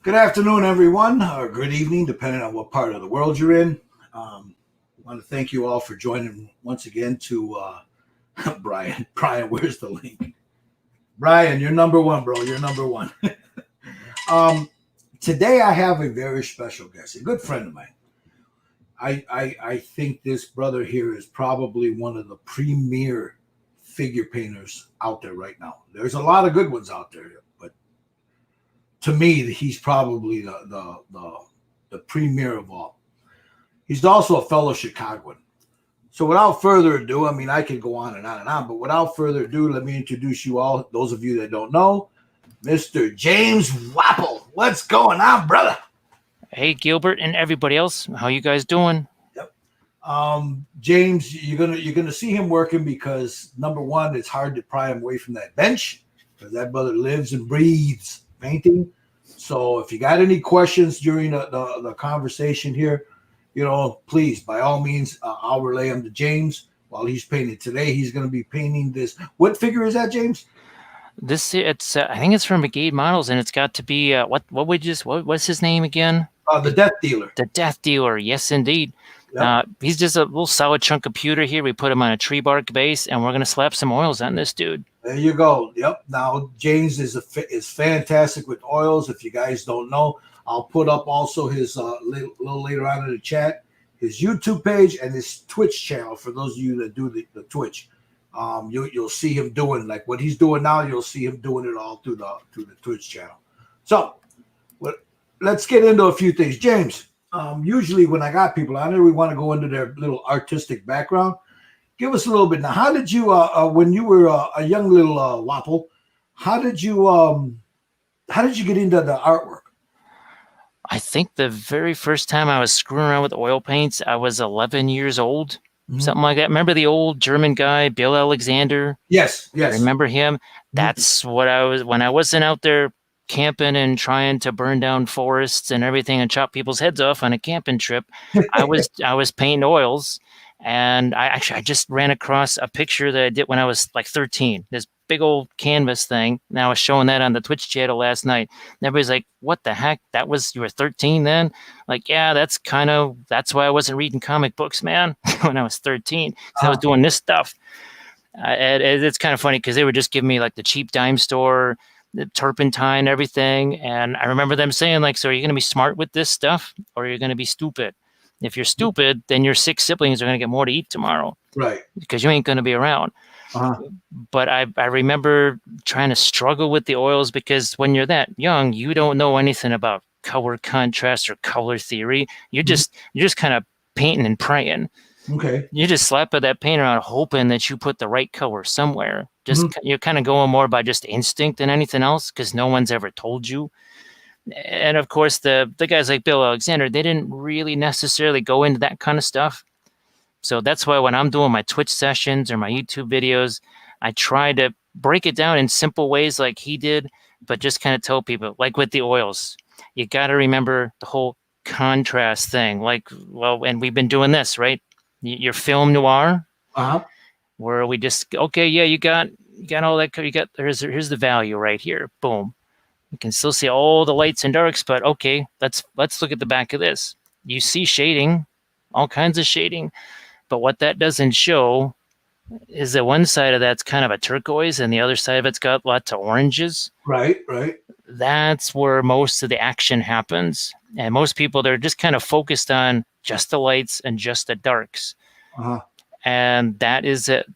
Good afternoon, everyone, or good evening, depending on what part of the world you're in. I want to thank you all for joining once again to Brian. Brian, where's the link? Brian, you're number one, bro. You're number one. um, Today, I have a very special guest, a good friend of mine. I think this brother here is probably one of the premier figure painters out there right now. There's a lot of good ones out there, but to me, he's probably the premier of all. He's also a fellow Chicagoan. So without further ado, I mean, I could go on and on and on, but without further ado, let me introduce you all, those of you that don't know, Mr. James Wappel. What's going on, brother? Hey, Gilbert and everybody else, how you guys doing? Yep. James, you're gonna see him working because number one, it's hard to pry him away from that bench because that brother lives and breathes painting. So if you got any questions during the conversation here, please, by all means, I'll relay them to James while he's painting. Today, he's going to be painting this. What figure is that, James? It's I think it's from Brigade Models, and it's got to be what's his name again? The Death Dealer. The Death Dealer, yes, indeed. Yep. He's just a little solid chunk of pewter here. We put him on a tree bark base, and we're going to slap some oils on this dude. There you go. Yep. Now, James is fantastic with oils. If you guys don't know, I'll put up also his little later on in the chat, his YouTube page and his Twitch channel for those of you that do the Twitch. You'll see him doing like what he's doing now. You'll see him doing it all through the Twitch channel. So, let's get into a few things. James, usually when I got people on there, we want to go into their little artistic background. Give us a little bit now. How did you, when you were a young little Waffle, how did you get into the artwork? I think the very first time I was screwing around with oil paints, I was 11 years old, something like that. Remember the old German guy, Bill Alexander? Yes. Remember him? That's what I was, when I wasn't out there camping and trying to burn down forests and everything and chop people's heads off on a camping trip. I was painting oils, and I just ran across a picture that I did when I was like 13. This big old canvas thing. And I was showing that on the Twitch channel last night. And everybody's like, "What the heck? You were 13 then?" Like, yeah, that's why I wasn't reading comic books, man, when I was 13. I was doing this stuff. It's kind of funny because they would just give me like the cheap dime store, the turpentine, everything. And I remember them saying like, "So are you going to be smart with this stuff or are you going to be stupid? If you're stupid, then your 6 siblings are going to get more to eat tomorrow." Right. Because you ain't going to be around. But I remember trying to struggle with the oils because when you're that young, you don't know anything about color contrast or color theory. You're just kind of painting and praying. Okay. You just slap that paint around hoping that you put the right color somewhere. You're kind of going more by just instinct than anything else because no one's ever told you. And of course, the guys like Bill Alexander, they didn't really necessarily go into that kind of stuff. So that's why when I'm doing my Twitch sessions or my YouTube videos, I try to break it down in simple ways like he did, but just kind of tell people, like with the oils, you got to remember the whole contrast thing. And we've been doing this, right? Your film noir, where we just, okay, yeah, you got all that. Here's the value right here. Boom. You can still see all the lights and darks, but okay, let's look at the back of this. You see shading, all kinds of shading. But what that doesn't show is that one side of that's kind of a turquoise and the other side of it's got lots of oranges. Right. That's where most of the action happens. And most people, they're just kind of focused on just the lights and just the darks. And that is it.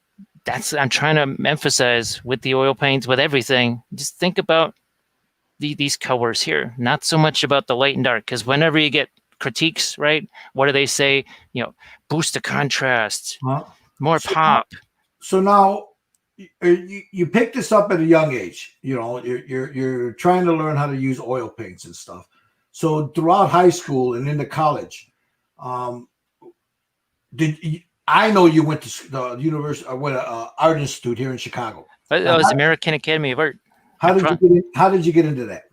I'm trying to emphasize with the oil paints, with everything. Just think about these colors here. Not so much about the light and dark, because whenever you get critiques, right? What do they say? Boost the contrast, more pop. So now you picked this up at a young age. You're trying to learn how to use oil paints and stuff. So throughout high school and into college, I know you went to the university, Art Institute here in Chicago. That was American Academy of Art. How did you get into that?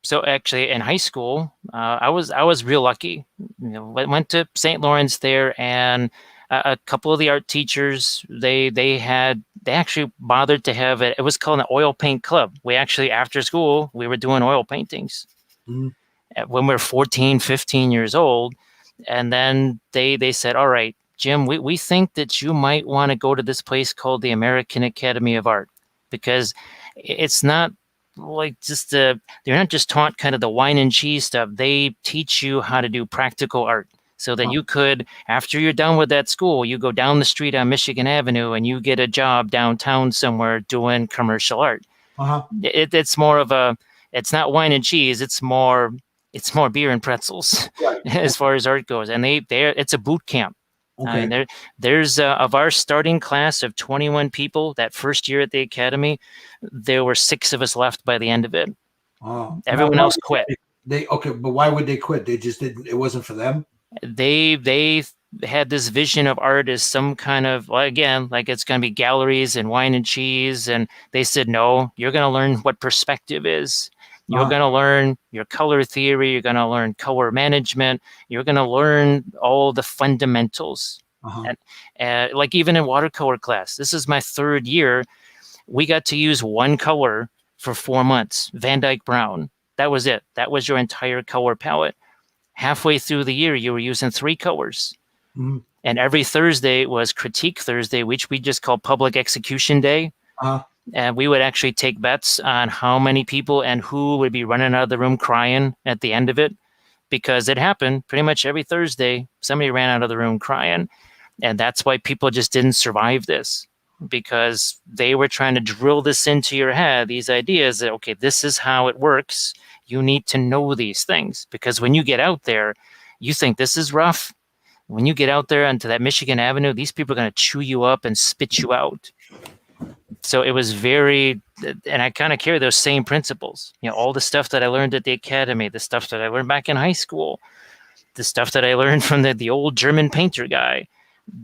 So actually, in high school, I was real lucky. Went to St. Lawrence there, and a couple of the art teachers they actually bothered to have it. It was called an oil paint club. We actually, after school, we were doing oil paintings. Mhm. when we were 14, 15 years old. And then they said, all right, Jim, we think that you might want to go to this place called the American Academy of Art, because it's not like just they're not just taught kind of the wine and cheese stuff. They teach you how to do practical art, so that you could, after you're done with that school, you go down the street on Michigan Avenue and you get a job downtown somewhere doing commercial art. Uh-huh. It's more of a, it's not wine and cheese. It's more beer and pretzels Right. as far as art goes. And it's a boot camp. Okay. There's of our starting class of 21 people that first year at the academy, there were 6 of us left by the end of it. Everyone else quit. Okay, but why would they quit? They just didn't. It wasn't for them. They had this vision of art as some kind of, well, again, like it's going to be galleries and wine and cheese, and they said, no, you're going to learn what perspective is. You're going to learn your color theory. You're going to learn color management. You're going to learn all the fundamentals. And like even in watercolor class, this is my 3rd year. We got to use one color for 4 months, Van Dyke Brown. That was it. That was your entire color palette. Halfway through the year, you were using 3 colors. Mm-hmm. And every Thursday was Critique Thursday, which we just call Public Execution Day. And we would actually take bets on how many people and who would be running out of the room crying at the end of it, because it happened pretty much every Thursday. Somebody ran out of the room crying. And that's why people just didn't survive this, because they were trying to drill this into your head, these ideas that, okay, this is how it works. You need to know these things, because when you get out there, you think this is rough. When you get out there onto that Michigan Avenue, these people are going to chew you up and spit you out. So it was very, and I kind of carry those same principles. You know, all the stuff that I learned at the academy, the stuff that I learned back in high school, the stuff that I learned from the old German painter guy.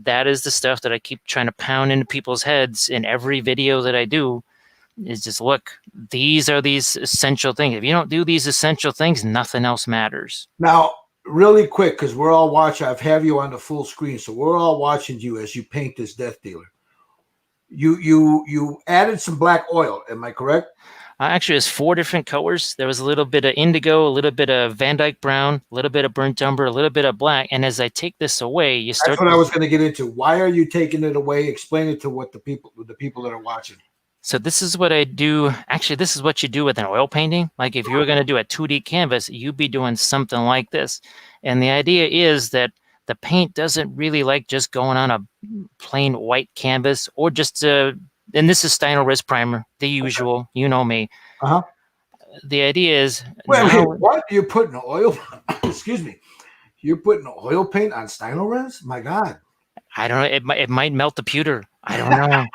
That is the stuff that I keep trying to pound into people's heads in every video that I do, is just, look, these are these essential things. If you don't do these essential things, nothing else matters. Now, really quick, because we're all watching, I have you on the full screen, so we're all watching you as you paint this Death Dealer. You added some black oil, am I correct? Actually, there's 4 different colors. There was a little bit of indigo, a little bit of Van Dyke brown, a little bit of burnt umber, a little bit of black. And as I take this away, you start. That's what I was going to get into. Why are you taking it away? Explain it to the people that are watching. So this is what I do. Actually, this is what you do with an oil painting. Like if you were going to do a 2D canvas, you'd be doing something like this. And the idea is that the paint doesn't really like just going on a plain white canvas, or just and this is Steiner Res primer, the usual. You know me. The idea is, wait, what? You're putting oil? Excuse me. You're putting oil paint on Steiner Res? My God. I don't know. It might melt the pewter. I don't know.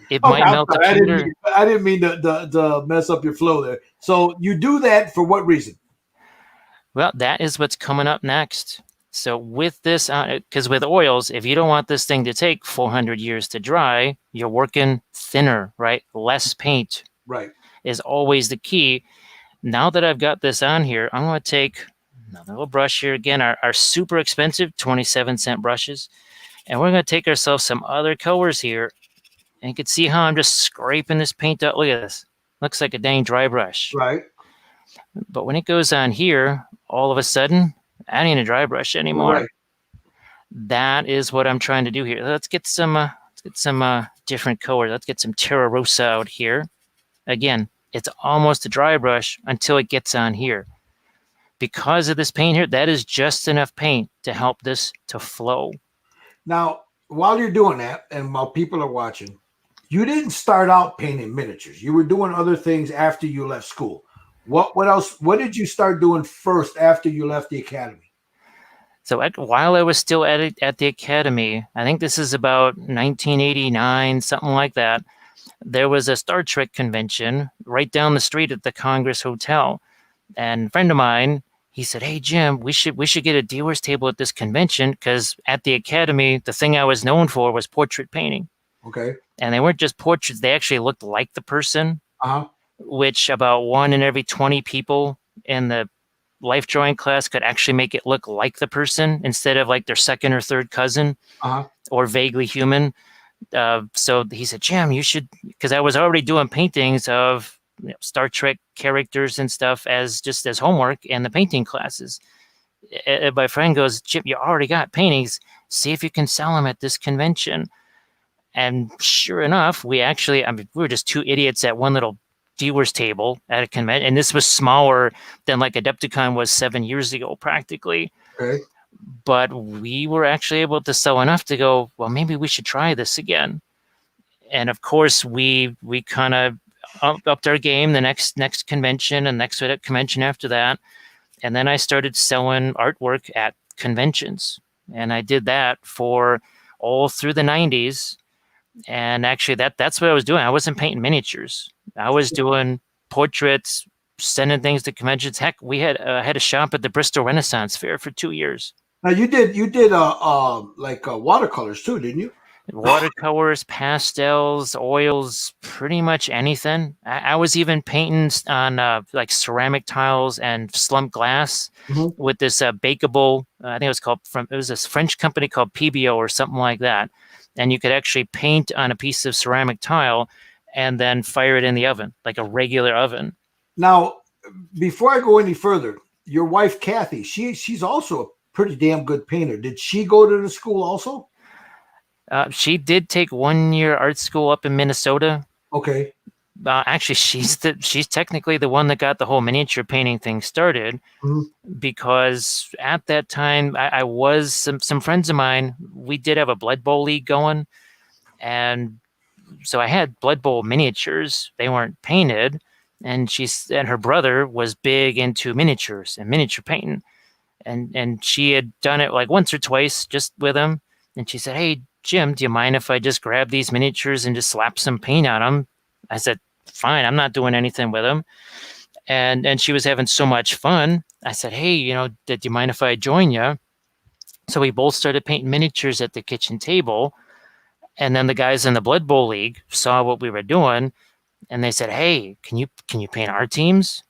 It might melt the pewter. I didn't mean to mess up your flow there. So you do that for what reason? Well, that is what's coming up next. So with this, because with oils, if you don't want this thing to take 400 years to dry, you're working thinner, right? Less paint, right, is always the key. Now that I've got this on here, I'm going to take another little brush here. Again, our super expensive 27-cent brushes. And we're going to take ourselves some other colors here. And you can see how I'm just scraping this paint out. Look at this. Looks like a dang dry brush. Right. But when it goes on here, all of a sudden, I ain't a dry brush anymore. Right. That is what I'm trying to do here. Let's get some different colors. Let's get some Terra Rosa out here. Again, it's almost a dry brush until it gets on here. Because of this paint here, that is just enough paint to help this to flow. Now, while you're doing that, and while people are watching, you didn't start out painting miniatures. You were doing other things after you left school. What else? What did you start doing first after you left the academy? So while I was still at the academy, I think this is about 1989, something like that. There was a Star Trek convention right down the street at the Congress Hotel, and a friend of mine, he said, "Hey Jim, we should get a dealer's table at this convention, because at the academy, the thing I was known for was portrait painting." Okay. And they weren't just portraits; they actually looked like the person. Which about 1 in every 20 people in the life drawing class could actually make it look like the person instead of like their second or third cousin or vaguely human. So he said, "Jim, you should," because I was already doing paintings of Star Trek characters and stuff as homework in the painting classes. And my friend goes, Chip, you already got paintings. See if you can sell them at this convention. And sure enough, we were just two idiots at one little dealer's table at a convention. And this was smaller than like Adepticon was 7 years ago, practically. Okay. But we were actually able to sell enough to go, well, maybe we should try this again. And of course, we kind of upped our game the next convention and next convention after that. And then I started selling artwork at conventions. And I did that for all through the 90s. And actually, that's what I was doing. I wasn't painting miniatures. I was doing portraits, sending things to conventions. Heck, we had a shop at the Bristol Renaissance Fair for 2 years. Now you did like watercolors too, didn't you? Watercolors, pastels, oils, pretty much anything. I was even painting on like ceramic tiles and slumped glass with this bakeable. I think it was this French company called PBO or something like that. And you could actually paint on a piece of ceramic tile and then fire it in the oven, like a regular oven. Now, before I go any further, your wife Kathy, she's also a pretty damn good painter. Did she go to the school also? She did take 1 year art school up in Minnesota. Okay. Actually, she's technically the one that got the whole miniature painting thing started, because at that time I was some friends of mine. We did have a Blood Bowl league going, and so I had Blood Bowl miniatures. They weren't painted, and her brother was big into miniatures and miniature painting, and she had done it like once or twice just with him. And she said, "Hey, Jim, do you mind if I just grab these miniatures and just slap some paint on them?" I said, "Fine, I'm not doing anything with them." And she was having so much fun. I said, "Hey, do you mind if I join you?" So we both started painting miniatures at the kitchen table. And then the guys in the Blood Bowl League saw what we were doing, and they said, "Hey, can you paint our teams?"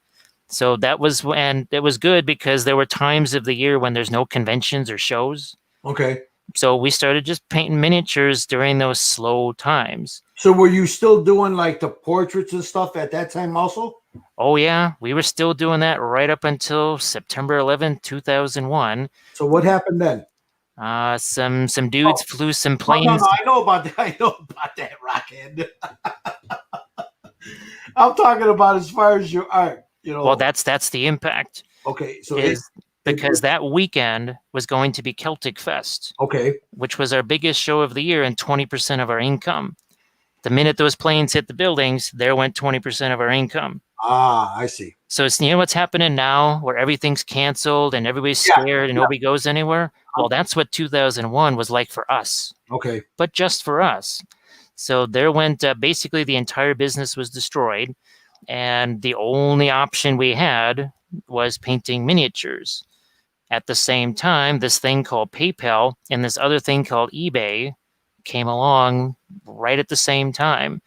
So that was, and it was good because there were times of the year when there's no conventions or shows. Okay. So we started just painting miniatures during those slow times. So were you still doing like the portraits and stuff at that time also? Oh, yeah. We were still doing that right up until September 11th, 2001. So what happened then? Some dudes flew some planes. No, I know about that. I know about that, Rockhead. I'm talking about as far as your art, Well, that's the impact. Okay, so because that weekend was going to be Celtic Fest. Okay. Which was our biggest show of the year and 20% of our income. The minute those planes hit the buildings, there went 20% of our income. Ah, I see. So it's what's happening now, where everything's canceled and everybody's scared and nobody goes anywhere. Well, that's what 2001 was like for us. Okay. But just for us. So there went basically the entire business was destroyed, and the only option we had was painting miniatures. At the same time, this thing called PayPal and this other thing called eBay came along right at the same time.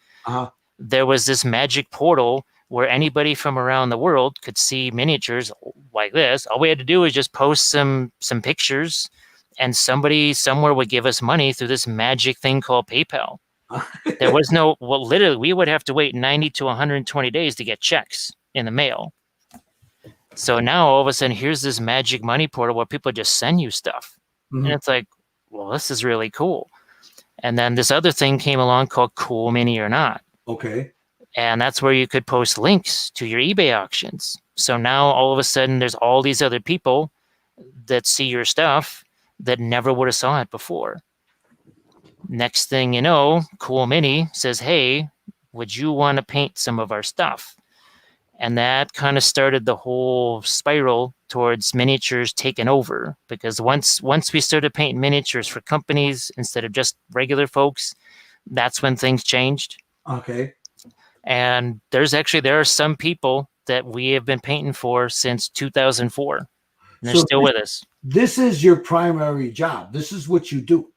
There was this magic portal where anybody from around the world could see miniatures like this. All we had to do was just post some pictures, and somebody somewhere would give us money through this magic thing called PayPal. There was literally, we would have to wait 90 to 120 days to get checks in the mail. So now all of a sudden, here's this magic money portal where people just send you stuff. And it's like, well, this is really cool. And then this other thing came along called Cool Mini or Not. Okay. And that's where you could post links to your eBay auctions. So now all of a sudden, there's all these other people that see your stuff that never would have saw it before. Next thing you know, Cool Mini says, "Hey, would you want to paint some of our stuff?" And that kind of started the whole spiral towards miniatures taking over, because once we started painting miniatures for companies instead of just regular folks, that's when things changed. Okay. And there are some people that we have been painting for since 2004, and they're still with us. This is your primary job. This is what you do.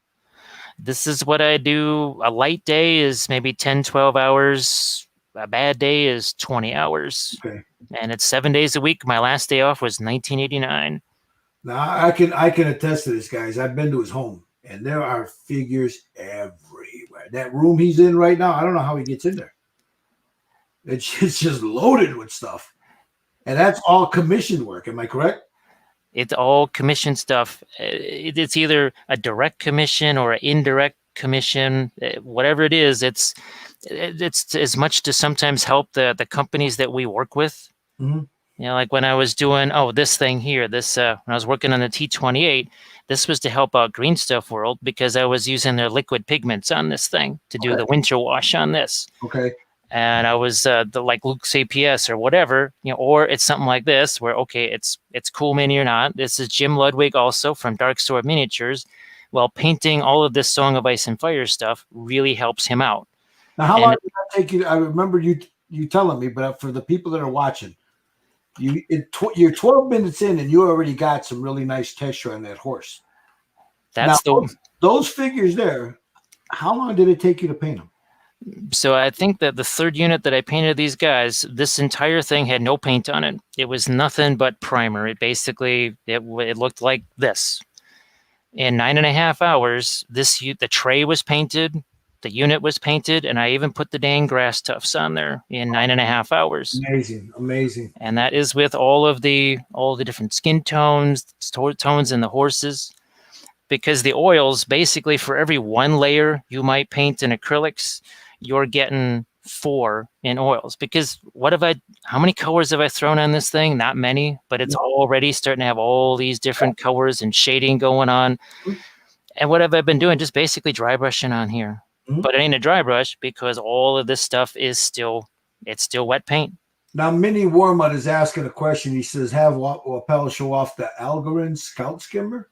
This is what I do. A light day is maybe 10, 12 hours. A bad day is 20 hours. Okay. And it's 7 days a week. My last day off was 1989. Now, I can attest to this, guys. I've been to his home, and there are figures everywhere. That room he's in right now, I don't know how he gets in there. It's just loaded with stuff. And that's all commission work. Am I correct? It's all commission stuff. It's either a direct commission or an indirect commission. Whatever it is, it's as much to sometimes help the companies that we work with. Mm-hmm. You know, like when I was doing this thing here, this when I was working on the T28, this was to help out Green Stuff World because I was using their liquid pigments on this thing to do the winter wash on this. Okay. And I was the like Luke's APS or whatever, you know, or it's something like this where it's Cool Mini or not. This is Jim Ludwig also from Dark Sword Miniatures. Well, painting all of this Song of Ice and Fire stuff really helps him out. Now, how long did that take you? I remember you telling me, but for the people that are watching, you're 12 minutes in and you already got some really nice texture on that horse. That's now, those figures there. How long did it take you to paint them? So I think that the third unit that I painted these guys, this entire thing had no paint on it. It was nothing but primer. It basically, it looked like this. In 9.5 hours, the tray was painted, the unit was painted, and I even put the dang grass tufts on there in 9.5 hours. Amazing. And that is with all the different skin tones in the horses. Because the oils, basically for every one layer you might paint in acrylics, you're getting 4 in oils. Because how many colors have I thrown on this thing? Not many, but it's already starting to have all these different colors and shading going on. Mm-hmm. And what have I been doing? Just basically dry brushing on here. Mm-hmm. But it ain't a dry brush because all of this stuff is still wet paint. Now, Mini Warmut is asking a question. He says, have Wappel show off the Algorand Scout Skimmer?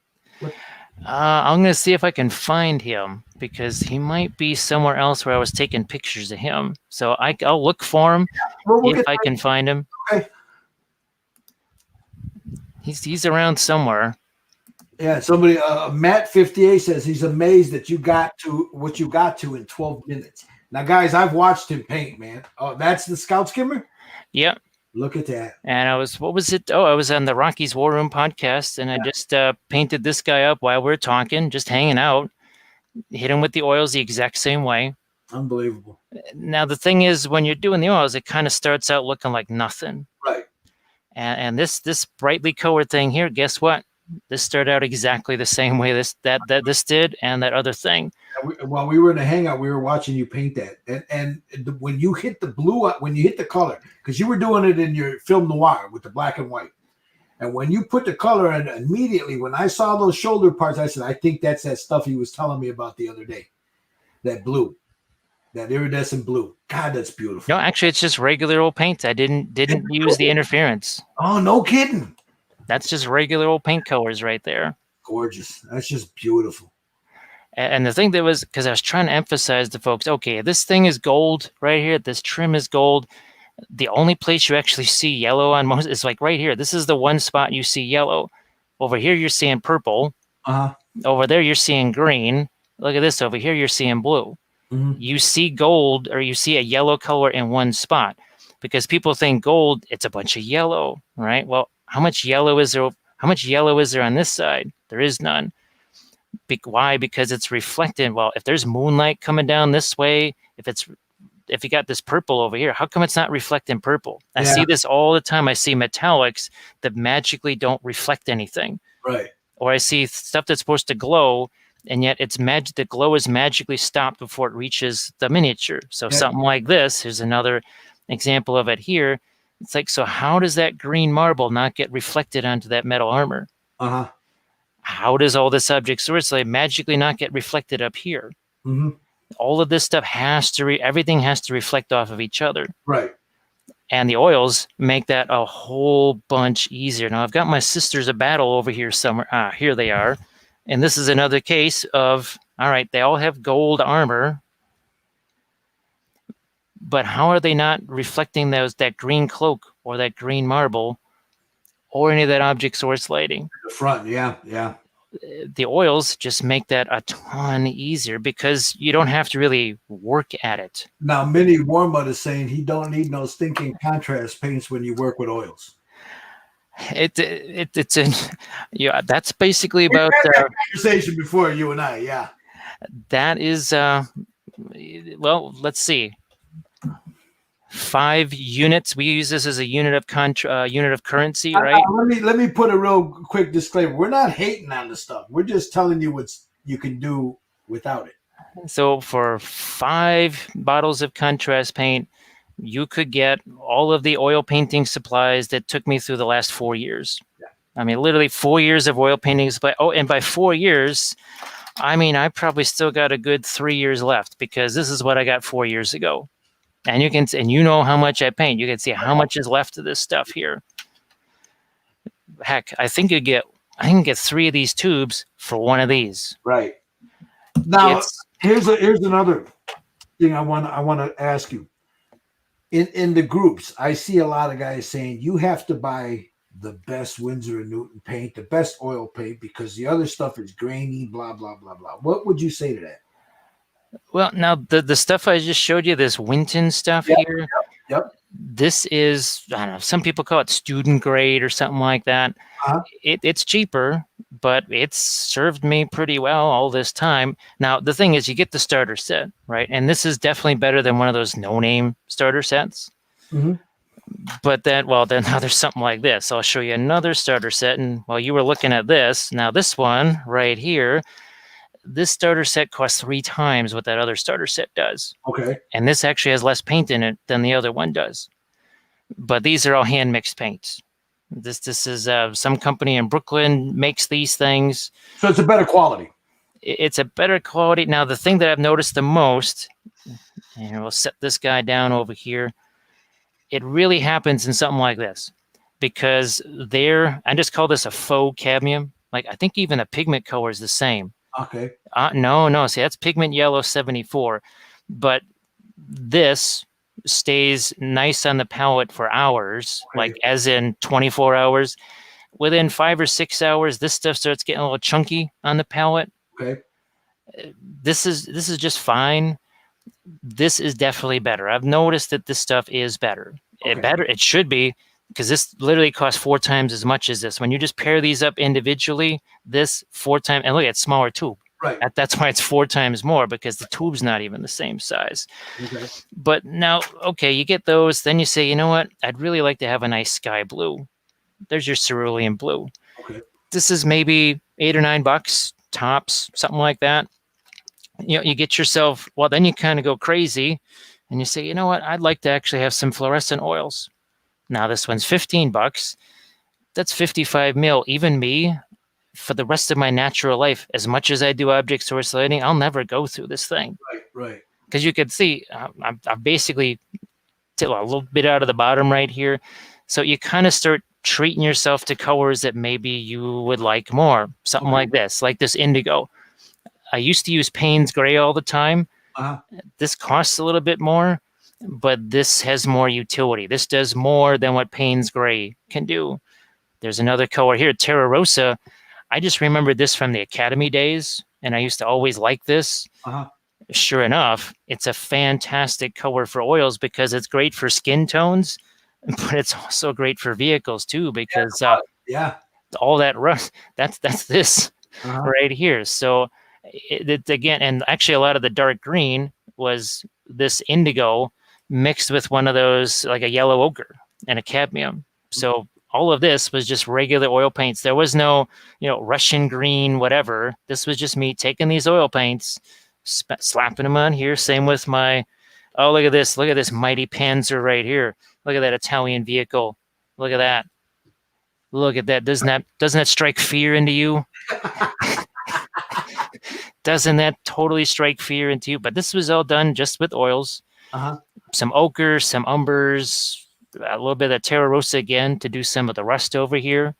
I'm going to see if I can find him because he might be somewhere else where I was taking pictures of him. So I'll look for him if I can find him. Okay. He's around somewhere. Yeah, somebody, Matt58 says he's amazed that you got to what you got to in 12 minutes. Now, guys, I've watched him paint, man. Oh, that's the Scout Skimmer? Yep. Look at that. And I was on the Rockies War Room podcast, and I just painted this guy up while we were talking, just hanging out. Hit him with the oils the exact same way. Unbelievable. Now, the thing is, when you're doing the oils, it kind of starts out looking like nothing. Right. And this brightly colored thing here, guess what? This started out exactly the same way this did, and that other thing. While we were in a hangout, we were watching you paint that, and when you hit the blue, when you hit the color, because you were doing it in your film noir with the black and white, and when you put the color in, immediately when I saw those shoulder parts, I said, I think that's that stuff he was telling me about the other day, that blue, that iridescent blue. God, that's beautiful. No, actually, it's just regular old paint. I didn't use the interference. Oh, no kidding. That's just regular old paint colors right there. Gorgeous. That's just beautiful. And the thing that was, because I was trying to emphasize to folks, okay, this thing is gold right here. This trim is gold. The only place you actually see yellow on most is like right here. This is the one spot you see yellow. Over here, you're seeing purple. Over there, you're seeing green. Look at this. Over here, you're seeing blue. Mm-hmm. You see gold or you see a yellow color in one spot because people think gold, it's a bunch of yellow, right? Well, how much yellow is there? How much yellow is there on this side? There is none. Why? Because it's reflected. Well, if there's moonlight coming down this way, if you got this purple over here, how come it's not reflecting purple? I see this all the time. I see metallics that magically don't reflect anything. Right. Or I see stuff that's supposed to glow, and yet the glow is magically stopped before it reaches the miniature. So something like this, here's another example of it here. It's like, so how does that green marble not get reflected onto that metal armor? How does all this object source light magically not get reflected up here? Mm-hmm. All of this stuff everything has to reflect off of each other. Right. And the oils make that a whole bunch easier. Now, I've got my Sisters of Battle over here somewhere. Here they are. And this is another case of, all right, they all have gold armor. But how are they not reflecting that green cloak or that green marble or any of that object source lighting? The front, yeah. The oils just make that a ton easier because you don't have to really work at it. Now, Mini Warmut is saying he don't need no stinking contrast paints when you work with oils. That's basically about that conversation before you and I. Yeah, that is well, let's see. 5 units. We use this as a unit of unit of currency, right? Let me put a real quick disclaimer. We're not hating on the stuff. We're just telling you what you can do without it. So for 5 bottles of contrast paint, you could get all of the oil painting supplies that took me through the last 4 years. Yeah. I mean, literally 4 years of oil painting supply. Oh, and by 4 years, I mean, I probably still got a good 3 years left, because this is what I got 4 years ago. And you can, and you know how much I paint. You can see how much is left of this stuff here. Heck, I think I can get 3 of these tubes for 1 of these. Right. Now, here's another thing I want to ask you. In the groups, I see a lot of guys saying you have to buy the best Winsor & Newton paint, the best oil paint, because the other stuff is grainy, blah, blah, blah, blah. What would you say to that? Well, now the stuff I just showed you, this Winton stuff here, Yep. This is, I don't know, some people call it student grade or something like that. It's cheaper, but it's served me pretty well all this time. Now, the thing is, you get the starter set, right? And this is definitely better than one of those no-name starter sets. Mm-hmm. But then now there's something like this. I'll show you another starter set. And while you were looking at this, now this one right here, this starter set costs 3 times what that other starter set does. Okay. And this actually has less paint in it than the other one does. But these are all hand mixed paints. This is some company in Brooklyn makes these things. So it's a better quality. It's a better quality. Now, the thing that I've noticed the most, and we'll set this guy down over here, it really happens in something like this, because I just call this a faux cadmium. Like, I think even the pigment color is the same. Okay. No. See, that's pigment yellow 74. But this stays nice on the palette for hours, okay, like as in 24 hours. Within 5 or 6 hours, this stuff starts getting a little chunky on the palette. Okay. This is just fine. This is definitely better. I've noticed that this stuff is better. Okay. It should be, because this literally costs 4 times as much as this. When you just pair these up individually, this 4 times, and look, it's smaller tube. Right. That's why it's 4 times more, because the tube's not even the same size. Okay. But now, okay, you get those, then you say, you know what? I'd really like to have a nice sky blue. There's your cerulean blue. Okay. This is maybe $8 or $9 tops, something like that. You know, you get yourself, well, then you kind of go crazy and you say, you know what? I'd like to actually have some fluorescent oils. Now this one's $15. That's 55 mil. Even me, for the rest of my natural life, as much as I do object source lighting, I'll never go through this thing. Right. Because you could see, I've basically a little bit out of the bottom right here. So you kind of start treating yourself to colors that maybe you would like more. Something like this indigo. I used to use Payne's gray all the time. This costs a little bit more, but this has more utility. This does more than what Payne's gray can do. There's another color here, Terra Rosa. I just remembered this from the Academy days, and I used to always like this. Sure enough, it's a fantastic color for oils, because it's great for skin tones, but it's also great for vehicles too, because all that rust, that's this right here. So it again, and actually a lot of the dark green was this indigo mixed with one of those, like a yellow ochre and a cadmium. So all of this was just regular oil paints. There was no, Russian green, whatever. This was just me taking these oil paints, slapping them on here. Same with my, look at this mighty Panzer right here. Look at that Italian vehicle. Look at that. Look at that. Doesn't that strike fear into you? Doesn't that totally strike fear into you? But this was all done just with oils. Some ochre, some umbers, a little bit of Terra Rosa again to do some of the rust over here.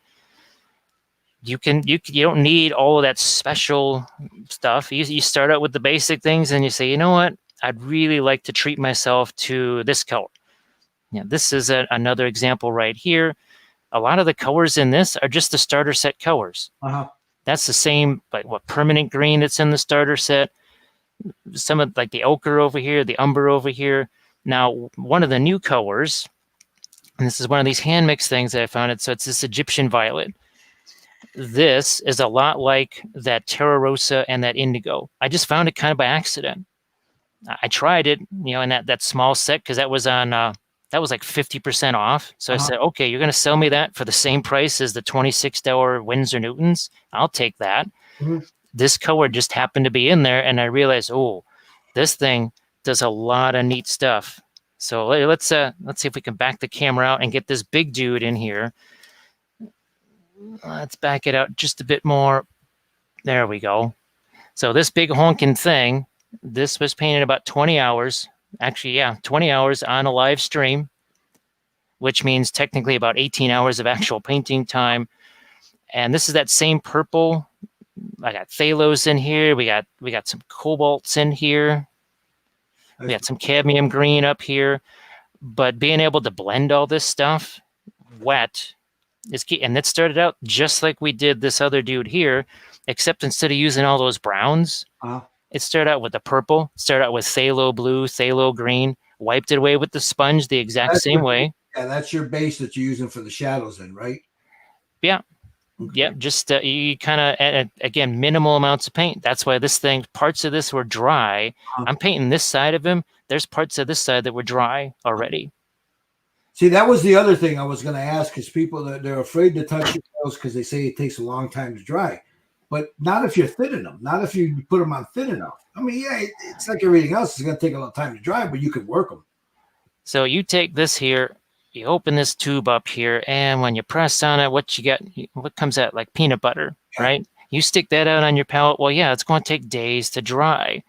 You don't need all of that special stuff. You start out with the basic things and you say, you know what? I'd really like to treat myself to this color. This is another example right here. A lot of the colors in this are just the starter set colors. That's the same, like permanent green that's in the starter set. Some of like the ochre over here, the umber over here. Now, one of the new colors, and this is one of these hand mixed things that I found. So it's this Egyptian violet. This is a lot like that Terra Rosa and that indigo. I just found it kind of by accident. I tried it, in that small set because that was on that was like 50% off. So I said, okay, you're going to sell me that for the same price as the $26 Windsor Newtons. I'll take that. Mm-hmm. This color just happened to be in there, and I realized, oh, this thing does a lot of neat stuff. So let's see if we can back the camera out and get this big dude in here. Let's back it out just a bit more. There we go. So this big honking thing, this was painted about 20 hours. Actually, yeah, 20 hours on a live stream, which means technically about 18 hours of actual painting time. And this is that same purple. I got phthalos in here. We got some cobalts in here. We got some cadmium green up here. But being able to blend all this stuff wet is key. And that started out just like we did this other dude here, except instead of using all those browns, it started out with the purple, started out with phthalo blue, phthalo green, wiped it away with the sponge the exact same way. Yeah, that's your base that you're using for the shadows then, right? Yeah. Okay. Yep. Just you kind of, again, minimal amounts of paint. That's why this thing, parts of this were dry. I'm painting this side of him. There's parts of this side that were dry already. See, that was the other thing I was going to ask, is people that they're afraid to touch your nails because they say it takes a long time to dry. But not if you're thinning them, not if you put them on thin enough. I mean, yeah, it's like everything else. It's going to take a lot of time to dry, but you can work them. So you take this here, you open this tube up here, and when you press on it, what you get, what comes out? Like peanut butter, right? You stick that out on your palette. Well, yeah, it's going to take days to dry.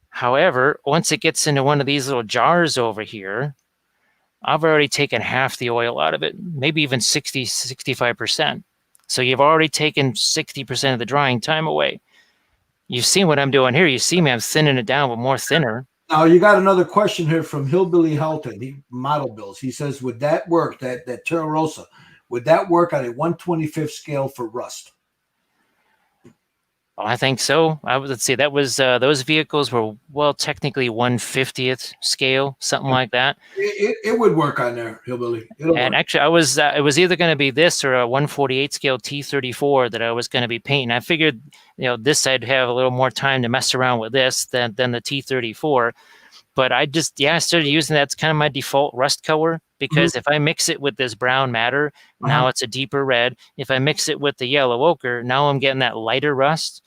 However, once it gets into one of these little jars over here, I've already taken half the oil out of it, maybe even 60, 65%. So you've already taken 60% of the drying time away. You've seen what I'm doing here. You see me, I'm thinning it down with more thinner. Now, you got another question here from Hillbilly Helton, he model bills. He says, would that work, that Terra Rosa, would that work on a 1/25th scale for rust? Oh, I think so. Let's see, that was, those vehicles were, well, technically 1/50th scale, something like that. It would work on there, Hillbilly. And actually, it was either going to be this or a 1/48 scale T34 that I was going to be painting. I figured, this I'd have a little more time to mess around with this than the T34. But I started using that. It's kind of my default rust color, because if I mix it with this brown matter, now it's a deeper red. If I mix it with the yellow ochre, now I'm getting that lighter rust.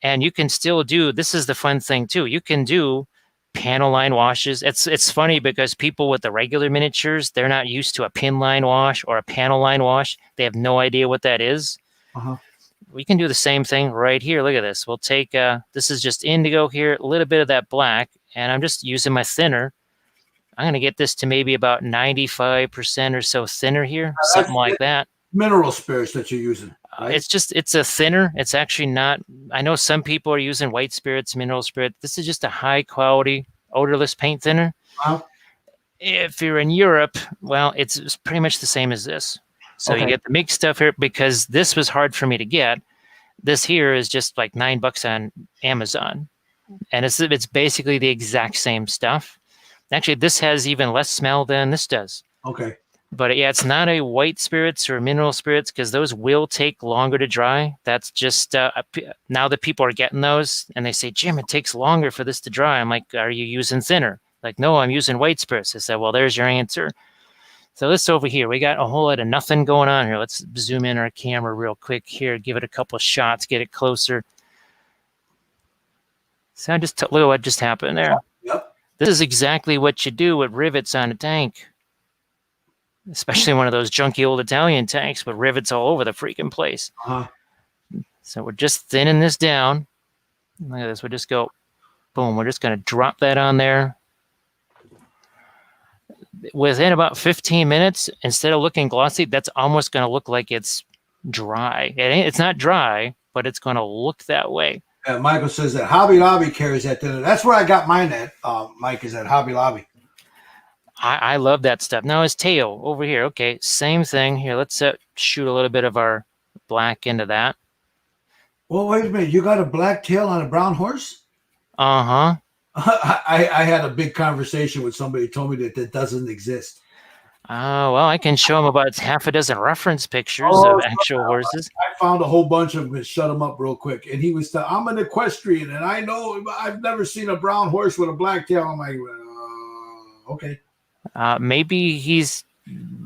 And you can still do, this is the fun thing too, you can do panel line washes. It's funny because people with the regular miniatures, they're not used to a pin line wash or a panel line wash. They have no idea what that is. We can do the same thing right here. Look at this. We'll take, this is just indigo here, a little bit of that black, and I'm just using my thinner. I'm going to get this to maybe about 95% or so thinner here, something like that. Mineral spirits that you're using. Right? It's a thinner. It's actually not, I know some people are using white spirits, mineral spirit. This is just a high quality, odorless paint thinner. If you're in Europe, well, it's pretty much the same as this. So you get the mixed stuff here, because this was hard for me to get. This here is just like $9 on Amazon. And it's basically the exact same stuff. Actually, this has even less smell than this does. But yeah, it's not a white spirits or mineral spirits, because those will take longer to dry. That's just, now that people are getting those and they say, Jim, it takes longer for this to dry. I'm like, are you using thinner? Like, no, I'm using white spirits. I said, well, there's your answer. So this over here, we got a whole lot of nothing going on here. Let's zoom in our camera real quick here, give it a couple of shots, get it closer. So look at what just happened there. This is exactly what you do with rivets on a tank, especially one of those junky old Italian tanks with rivets all over the freaking place. So we're just thinning this down. Look at this. We'll just go, boom. We're just going to drop that on there. Within about 15 minutes, instead of looking glossy, that's almost going to look like it's dry. It's not dry, but it's going to look that way. Michael says that Hobby Lobby carries that thinner. That's where I got mine at, Mike, is at Hobby Lobby. I love that stuff. Now his tail over here. Okay, same thing. Here, let's shoot a little bit of our black into that. Well, wait a minute. You got a black tail on a brown horse? I had a big conversation with somebody who told me that doesn't exist. Well, I can show him about half a dozen reference pictures of Oh, actual horses. I found a whole bunch of them and shut them up real quick. And he was, I'm an equestrian, and I know I've never seen a brown horse with a black tail. I'm like, okay. Maybe he's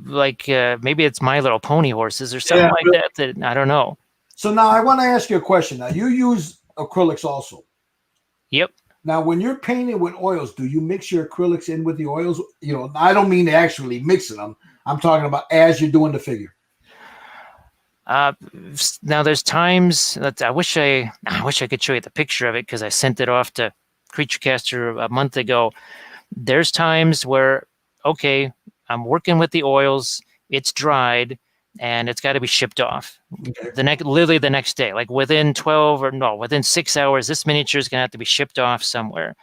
like, maybe it's My Little Pony horses or something like really. that. I don't know. So now I want to ask you a question. Now, you use acrylics also. Yep. Now, when you're painting with oils, do you mix your acrylics in with the oils? You know, I don't mean actually mixing them. I'm talking about as you're doing the figure. Now there's times that I wish I could show you the picture of it because I sent it off to CreatureCaster a month ago. There's times where, okay, I'm working with the oils, it's dried, and it's got to be shipped off. Okay. Literally the next day, like within 6 hours, this miniature is gonna have to be shipped off somewhere.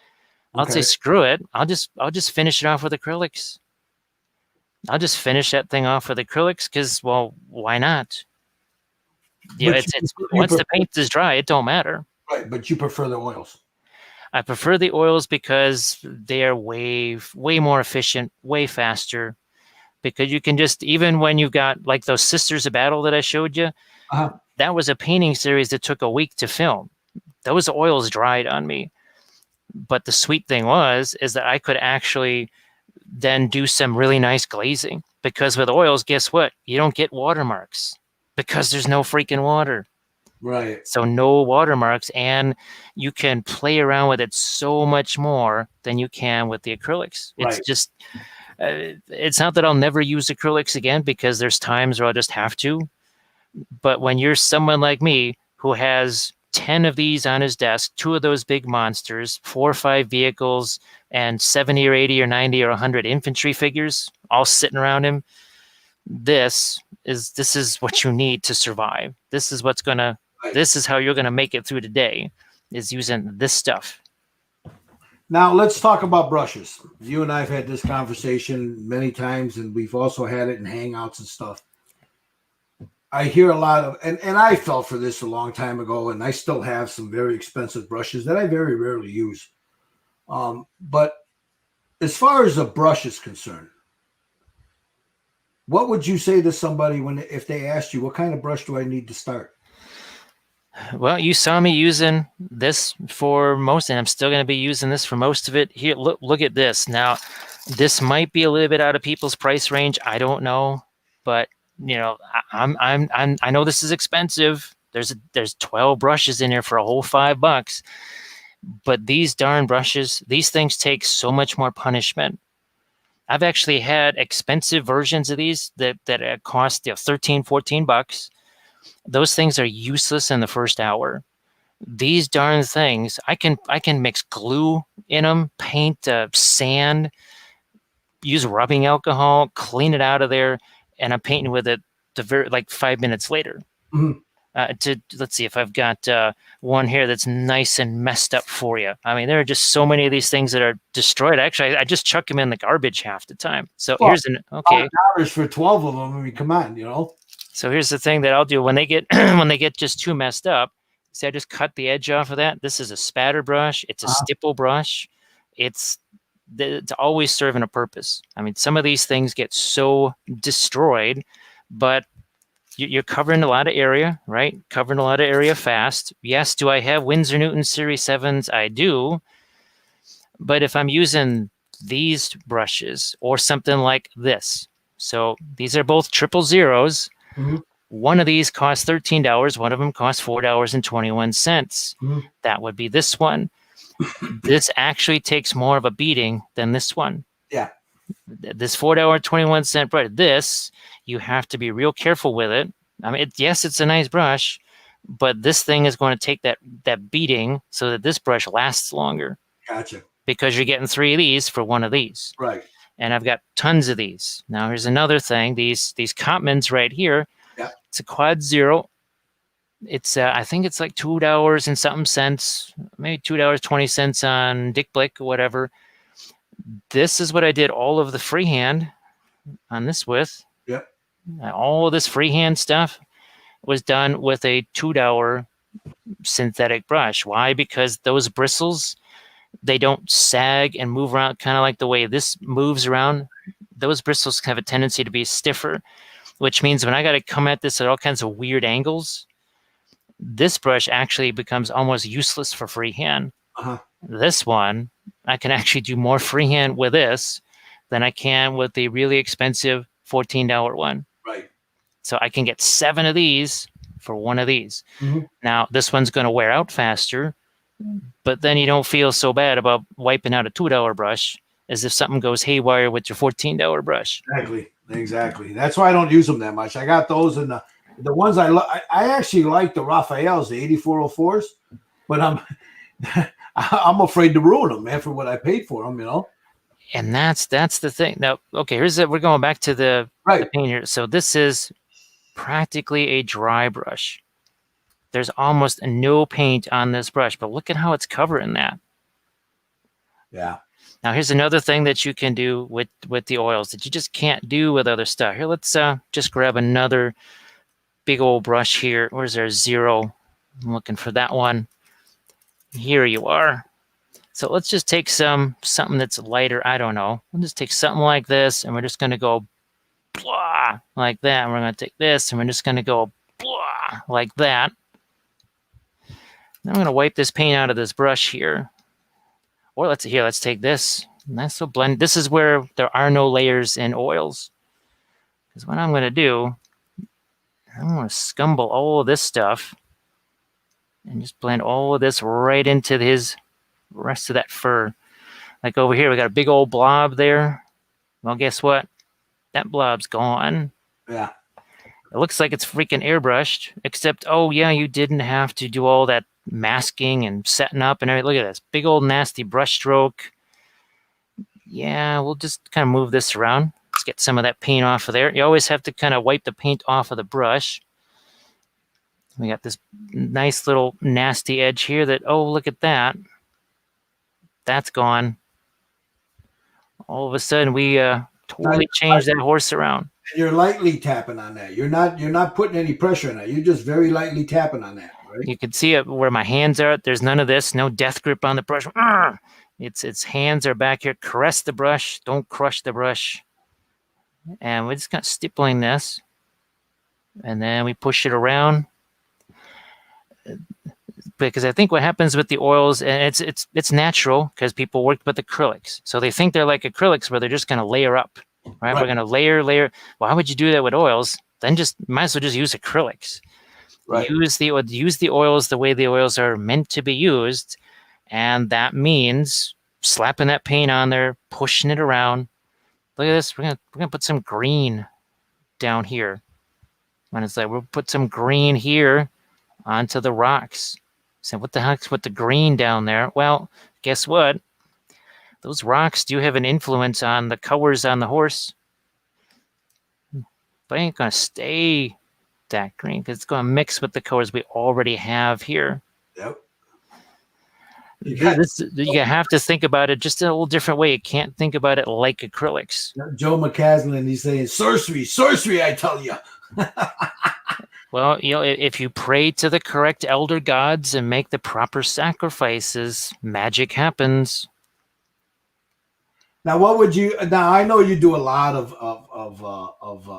I'll say screw it. I'll just finish it off with acrylics. I'll just finish that thing off with acrylics because, well, why not? Yeah, it's once the paint is dry, it don't matter. Right, but you prefer the oils. I prefer the oils because they are way more efficient, way faster. Because you can just, even when you've got like those Sisters of Battle that I showed you, that was a painting series that took a week to film. Those oils dried on me. But the sweet thing is that I could actually then do some really nice glazing. Because with oils, guess what? You don't get watermarks because there's no freaking water. Right. So no watermarks, and you can play around with it so much more than you can with the acrylics. It's just, it's not that I'll never use acrylics again because there's times where I'll just have to. But when you're someone like me who has 10 of these on his desk, 2 of those big monsters, 4 or 5 vehicles, and 70 or 80 or 90 or 100 infantry figures all sitting around him, this is what you need to survive. This is what's gonna. This is how you're gonna make it through the day, is using this stuff. Now let's talk about brushes. You and I have had this conversation many times, and we've also had it in hangouts and stuff. I hear a lot of, and I fell for this a long time ago, and I still have some very expensive brushes that I very rarely use. But as far as a brush is concerned, what would you say to somebody if they asked you, what kind of brush do I need to start? Well, you saw me using this for most, and I'm still going to be using this for most of it. Here, look at this. Now, this might be a little bit out of people's price range. I don't know, but you know, I know this is expensive. There's 12 brushes in here for a whole $5, but these darn brushes, these things take so much more punishment. I've actually had expensive versions of these that cost $13, $14. Those things are useless in the first hour. These darn things, I can mix glue in them, paint sand, use rubbing alcohol, clean it out of there, and I'm painting with it like 5 minutes later. Mm-hmm. Let's see if I've got one here that's nice and messed up for you. I mean, there are just so many of these things that are destroyed. Actually, I just chuck them in the garbage half the time. So here's $5 for 12 of them. I mean, come on, you know. So here's the thing that I'll do when they get just too messed up. See, I just cut the edge off of that. This is a spatter brush. It's a stipple brush. It's always serving a purpose. I mean, some of these things get so destroyed, but you're covering a lot of area, right? Covering a lot of area fast. Yes, do I have Winsor Newton Series 7s? I do. But if I'm using these brushes or something like this, so these are both 000s. Mm-hmm. One of these costs $13. One of them costs $4.21. Mm-hmm. That would be this one. This actually takes more of a beating than this one. Yeah. This $4.21 brush, this, you have to be real careful with it. I mean, yes, it's a nice brush, but this thing is going to take that beating so that this brush lasts longer. Gotcha. Because you're getting 3 of these for 1 of these. Right. And I've got tons of these. Now, here's another thing. These Cottmans right here. Yeah. It's a quad 0. It's I think it's like $2 and something cents, maybe $2.20 on Dick Blick or whatever. This is what I did all of the freehand on this with. Yep. All of this freehand stuff was done with a $2 synthetic brush. Why? Because those bristles, they don't sag and move around kind of like the way this moves around. those bristles have a tendency to be stiffer, which means when I got to come at this at all kinds of weird angles, this brush actually becomes almost useless for freehand. This one, I can actually do more freehand with this than I can with the really expensive $14 one. Right. So I can get 7 of these for 1 of these. Now, this one's going to wear out faster, but then you don't feel so bad about wiping out a $2 brush as if something goes haywire with your $14 brush. Exactly. That's why I don't use them that much. I got those, and the ones I actually like the Raphaels, the 8404s, but I'm afraid to ruin them, man, for what I paid for them, you know. And that's the thing. Now, okay, we're going back to the paint here. So this is practically a dry brush. There's almost no paint on this brush, but look at how it's covering that. Yeah. Now, here's another thing that you can do with the oils that you just can't do with other stuff. Here, let's just grab another big old brush here. Where's our 0? I'm looking for that one. Here you are. So let's just take something that's lighter. I don't know. We'll just take something like this, and we're just going to go blah, like that. And we're going to take this, and we're just going to go blah, like that. Now I'm going to wipe this paint out of this brush here. Or let's take this. Nice little blend. This is where there are no layers in oils. Because what I'm going to do, I'm going to scumble all of this stuff and just blend all of this right into his rest of that fur. Like over here, we got a big old blob there. Well, guess what? That blob's gone. Yeah. It looks like it's freaking airbrushed, except, oh yeah, you didn't have to do all that masking and setting up and everything. Look at this big old nasty brush stroke. Yeah, we'll just kind of move this around. Let's get some of that paint off of there. You always have to kind of wipe the paint off of the brush. We got this nice little nasty edge here that, oh, look at that. That's gone. All of a sudden, we totally changed that horse around. And you're lightly tapping on that. You're not putting any pressure on that. You're just very lightly tapping on that, right? You can see it where my hands are. There's none of this. No death grip on the brush. Its hands are back here. Caress the brush. Don't crush the brush. And we're just kind of stippling this. And then we push it around. Because I think what happens with the oils, and it's natural because people work with acrylics. So they think they're like acrylics where they're just going to layer up, right? We're going to layer. Why would you do that with oils? Then might as well just use acrylics. Right. Use the oils the way the oils are meant to be used. And that means slapping that paint on there, pushing it around. Look at this. We're gonna put some green down here. And it's like we'll put some green here onto the rocks. So what the heck's with the green down there? Well, guess what? Those rocks do have an influence on the colors on the horse. But it ain't going to stay that green because it's going to mix with the colors we already have here. Yep. You have to think about it just in a little different way. You can't think about it like acrylics. Joe McCaslin, he's saying, sorcery, I tell you. Well, if you pray to the correct elder gods and make the proper sacrifices, magic happens. Now, I know you do a lot of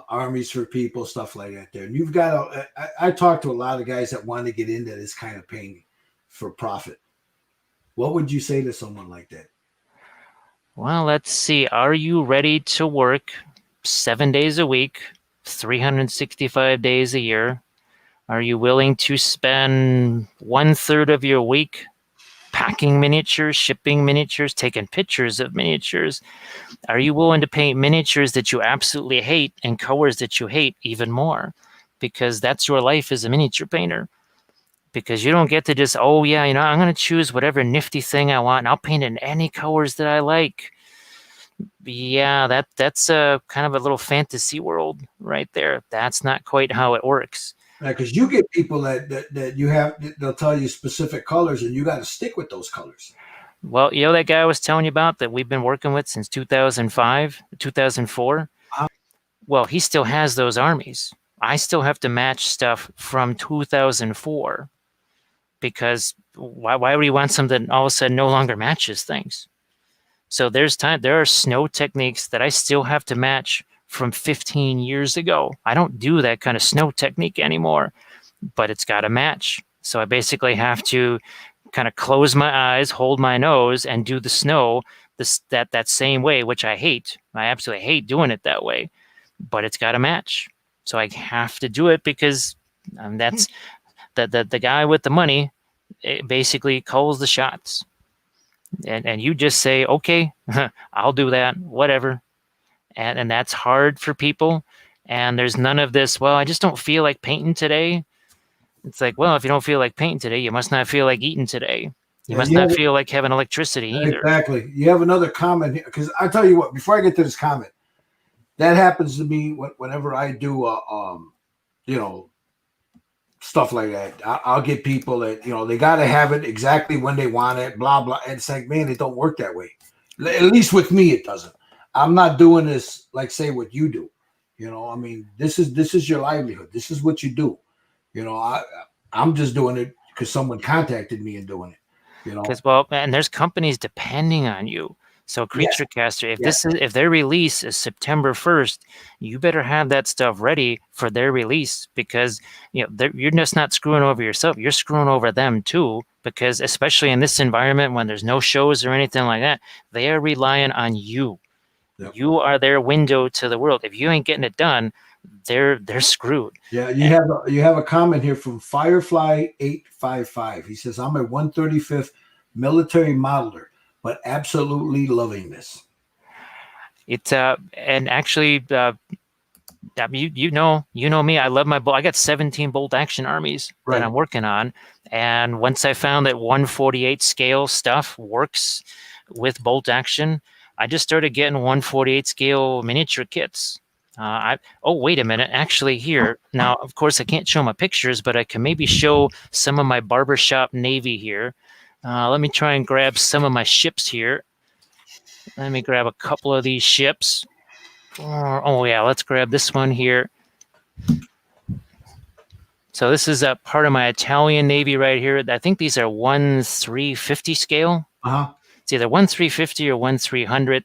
armies for people, stuff like that there. And you've got I talk to a lot of guys that want to get into this kind of painting for profit. What would you say to someone like that? Well, let's see. Are you ready to work 7 days a week, 365 days a year? Are you willing to spend 1/3 of your week packing miniatures, shipping miniatures, taking pictures of miniatures? Are you willing to paint miniatures that you absolutely hate and colors that you hate even more? Because that's your life as a miniature painter. Because you don't get to just, I'm going to choose whatever nifty thing I want and I'll paint it in any colors that I like. Yeah, that's a kind of a little fantasy world right there. That's not quite how it works. Because you get people that you have, they'll tell you specific colors and you got to stick with those colors. Well, that guy I was telling you about that we've been working with since 2005, 2004. Well, he still has those armies. I still have to match stuff from 2004 because why would he want something that all of a sudden no longer matches things? So there are snow techniques that I still have to match from 15 years ago. I don't do that kind of snow technique anymore, but it's got to match. So I basically have to kind of close my eyes, hold my nose, and do the snow that same way, which I hate. I absolutely hate doing it that way, but it's got to match. So I have to do it because that's the guy with the money. It basically calls the shots, and you just say, okay, I'll do that, whatever. And that's hard for people. And there's none of this, well, I just don't feel like painting today. It's like, well, if you don't feel like painting today, you must not feel like eating today. You Yeah, must not feel like having electricity either. exactly. You have another comment here, because I tell you what. Before I get to this comment, that happens to me whenever I do, you know, stuff like that. I'll get people that they got to have it exactly when they want it. Blah blah. And it's like, man, it don't work that way. At least with me, it doesn't. I'm not doing this like say what you do. I mean, this is your livelihood. This is what you do. I'm just doing it because someone contacted me and doing it. Because well, and there's companies depending on you. So Yes. Creature Caster, Yes. if their release is September 1st, you better have that stuff ready for their release, because you're just not screwing over yourself, you're screwing over them too, because especially in this environment when there's no shows or anything like that, they are relying on you. Yep. You are their window to the world. If you ain't getting it done, they're screwed. Yeah, you have a comment here from Firefly 855. He says, "I'm a 135th military modeler, but absolutely loving this." It's and actually, you know me. I love my bolt. I got 17 bolt action armies that I'm working on, and once I found that 148 scale stuff works with bolt action, I just started getting 148 scale miniature kits. Oh, wait a minute. Actually, here now, of course, I can't show my pictures, but I can maybe show some of my barbershop navy here. Let me try and grab some of my ships here. Let me grab a couple of these ships. Oh yeah, let's grab this one here. So this is a part of my Italian Navy right here. I think these are 1/350 scale. It's either 1/350 or 1/300.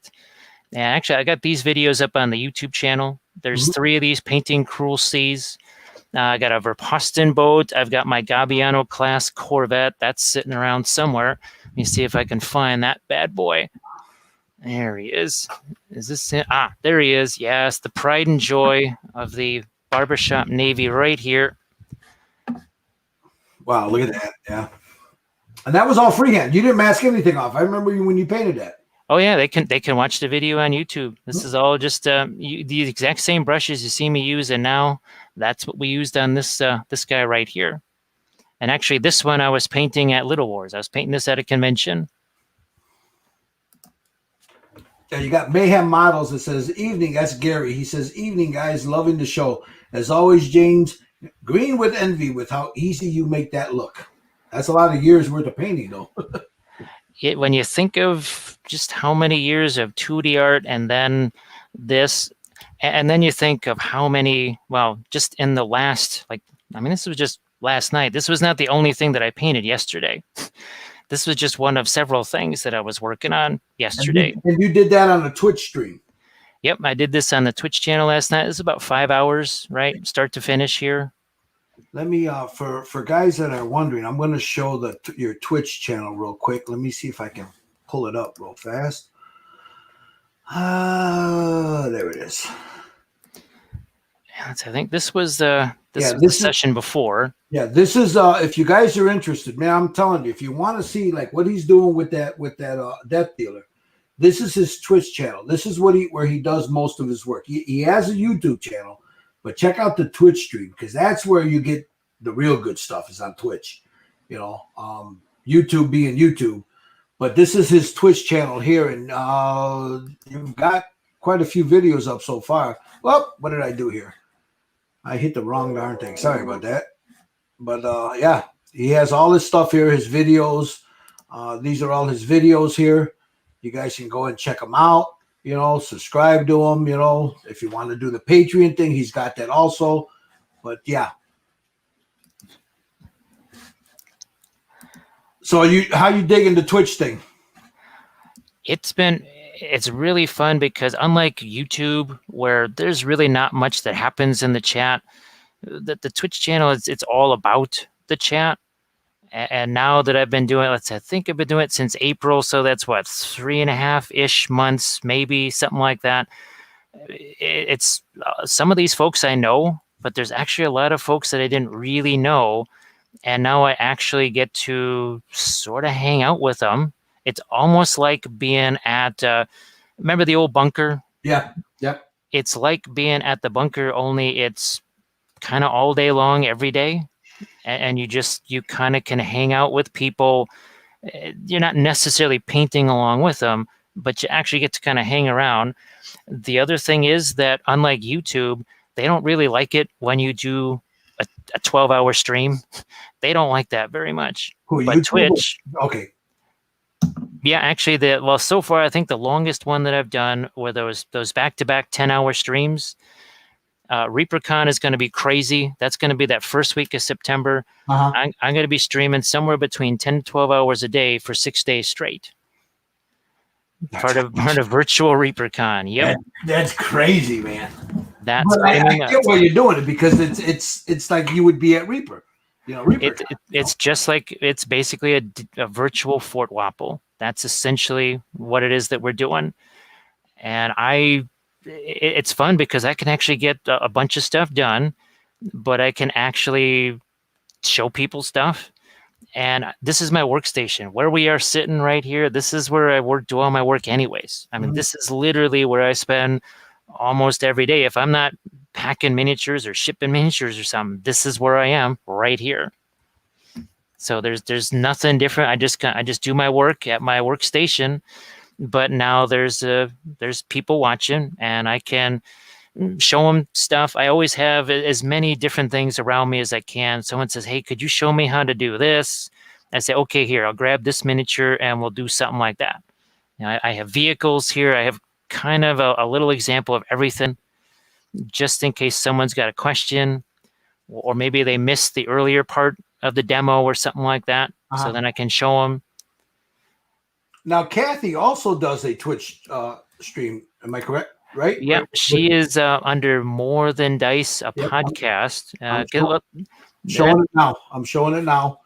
And actually, I got these videos up on the YouTube channel. There's 3 of these painting cruel seas. I got a Verposten boat. I've got my Gabbiano class corvette. That's sitting around somewhere. Let me see if I can find that bad boy. There he is. Is this it? Ah, there he is. Yes, the pride and joy of the barbershop Navy right here. Wow, look at that. Yeah. And that was all freehand. You didn't mask anything off. I remember when you painted that. Oh yeah, they can watch the video on YouTube. This is all just the exact same brushes you see me use, and now that's what we used on this this guy right here. And actually, this one I was painting at Little Wars. I was painting this at a convention. Yeah, you got Mayhem Models that says, "Evening." That's Gary. He says, "Evening, guys. Loving the show. As always, James. Green with envy with how easy you make that look." That's a lot of years worth of painting, though. When you think of just how many years of 2D art and then this, and then you think of how many, well, just in the last, this was just last night. This was not the only thing that I painted yesterday. This was just one of several things that I was working on yesterday. And you did that on a Twitch stream. Yep, I did this on the Twitch channel last night. It's about 5 hours, right? Start to finish here. Let me, for guys that are wondering, I'm going to show your Twitch channel real quick. Let me see if I can pull it up real fast. There it is. I think this was the session before. Yeah, this is if you guys are interested, man, I'm telling you, if you want to see like what he's doing with that death dealer, this is his Twitch channel. This is where he does most of his work. He has a YouTube channel, but check out the Twitch stream, because that's where you get the real good stuff, is on Twitch. YouTube being YouTube, but this is his Twitch channel here, and you've got quite a few videos up so far. Well, what did I do here? I hit the wrong darn thing. Sorry about that. But yeah, he has all his stuff here, his videos. These are all his videos here. You guys can go and check them out. Subscribe to him. If you want to do the Patreon thing, he's got that also. But yeah. So how you digging the Twitch thing? It's been it's really fun because unlike YouTube, where there's really not much that happens in the chat, the Twitch channel it's all about the chat. And now that I've been doing it, I think I've been doing it since April, so that's what 3.5-ish months, maybe something like that. It's some of these folks I know, but there's actually a lot of folks that I didn't really know, and now I actually get to sort of hang out with them. It's almost like being at remember the old bunker? Yeah. Yep. It's like being at the bunker, only it's kind of all day long every day, and you kind of can hang out with people. You're not necessarily painting along with them, but you actually get to kind of hang around. The other thing is that unlike YouTube, they don't really like it when you do a 12-hour stream. They don't like that very much. Who, But YouTube? Twitch, Okay. yeah, actually, so far I think the longest one that I've done were those back-to-back 10-hour streams. ReaperCon is going to be crazy. That's going to be that first week of September. Uh-huh. I'm going to be streaming somewhere between 10 to 12 hours a day for 6 days straight. Part of virtual ReaperCon. Yep. That's crazy, man. That's I get why you're doing it, because it's like you would be at Reaper. Reaper. It's just like it's basically a virtual Fort Wappel. That's essentially what it is that we're doing. And it's fun because I can actually get a bunch of stuff done, but I can actually show people stuff. And this is my workstation where we are sitting right here. This is where I do all my work anyways. I mean, This is literally where I spend almost every day. If I'm not packing miniatures or shipping miniatures or something, this is where I am right here. So there's nothing different. I just do my work at my workstation, but now there's people watching, and I can show them stuff. I always have as many different things around me as I can. Someone says, "Hey, could you show me how to do this?" I say, "Okay, here, I'll grab this miniature and we'll do something like that." I have vehicles here. I have kind of a little example of everything, just in case someone's got a question, or maybe they missed the earlier part of the demo or something like that. So then I can show them. Now, Kathy also does a Twitch stream. Am I correct? Right? Yeah, right. she is under More Than Dice, a podcast. I'm showing it now. I'm showing it now.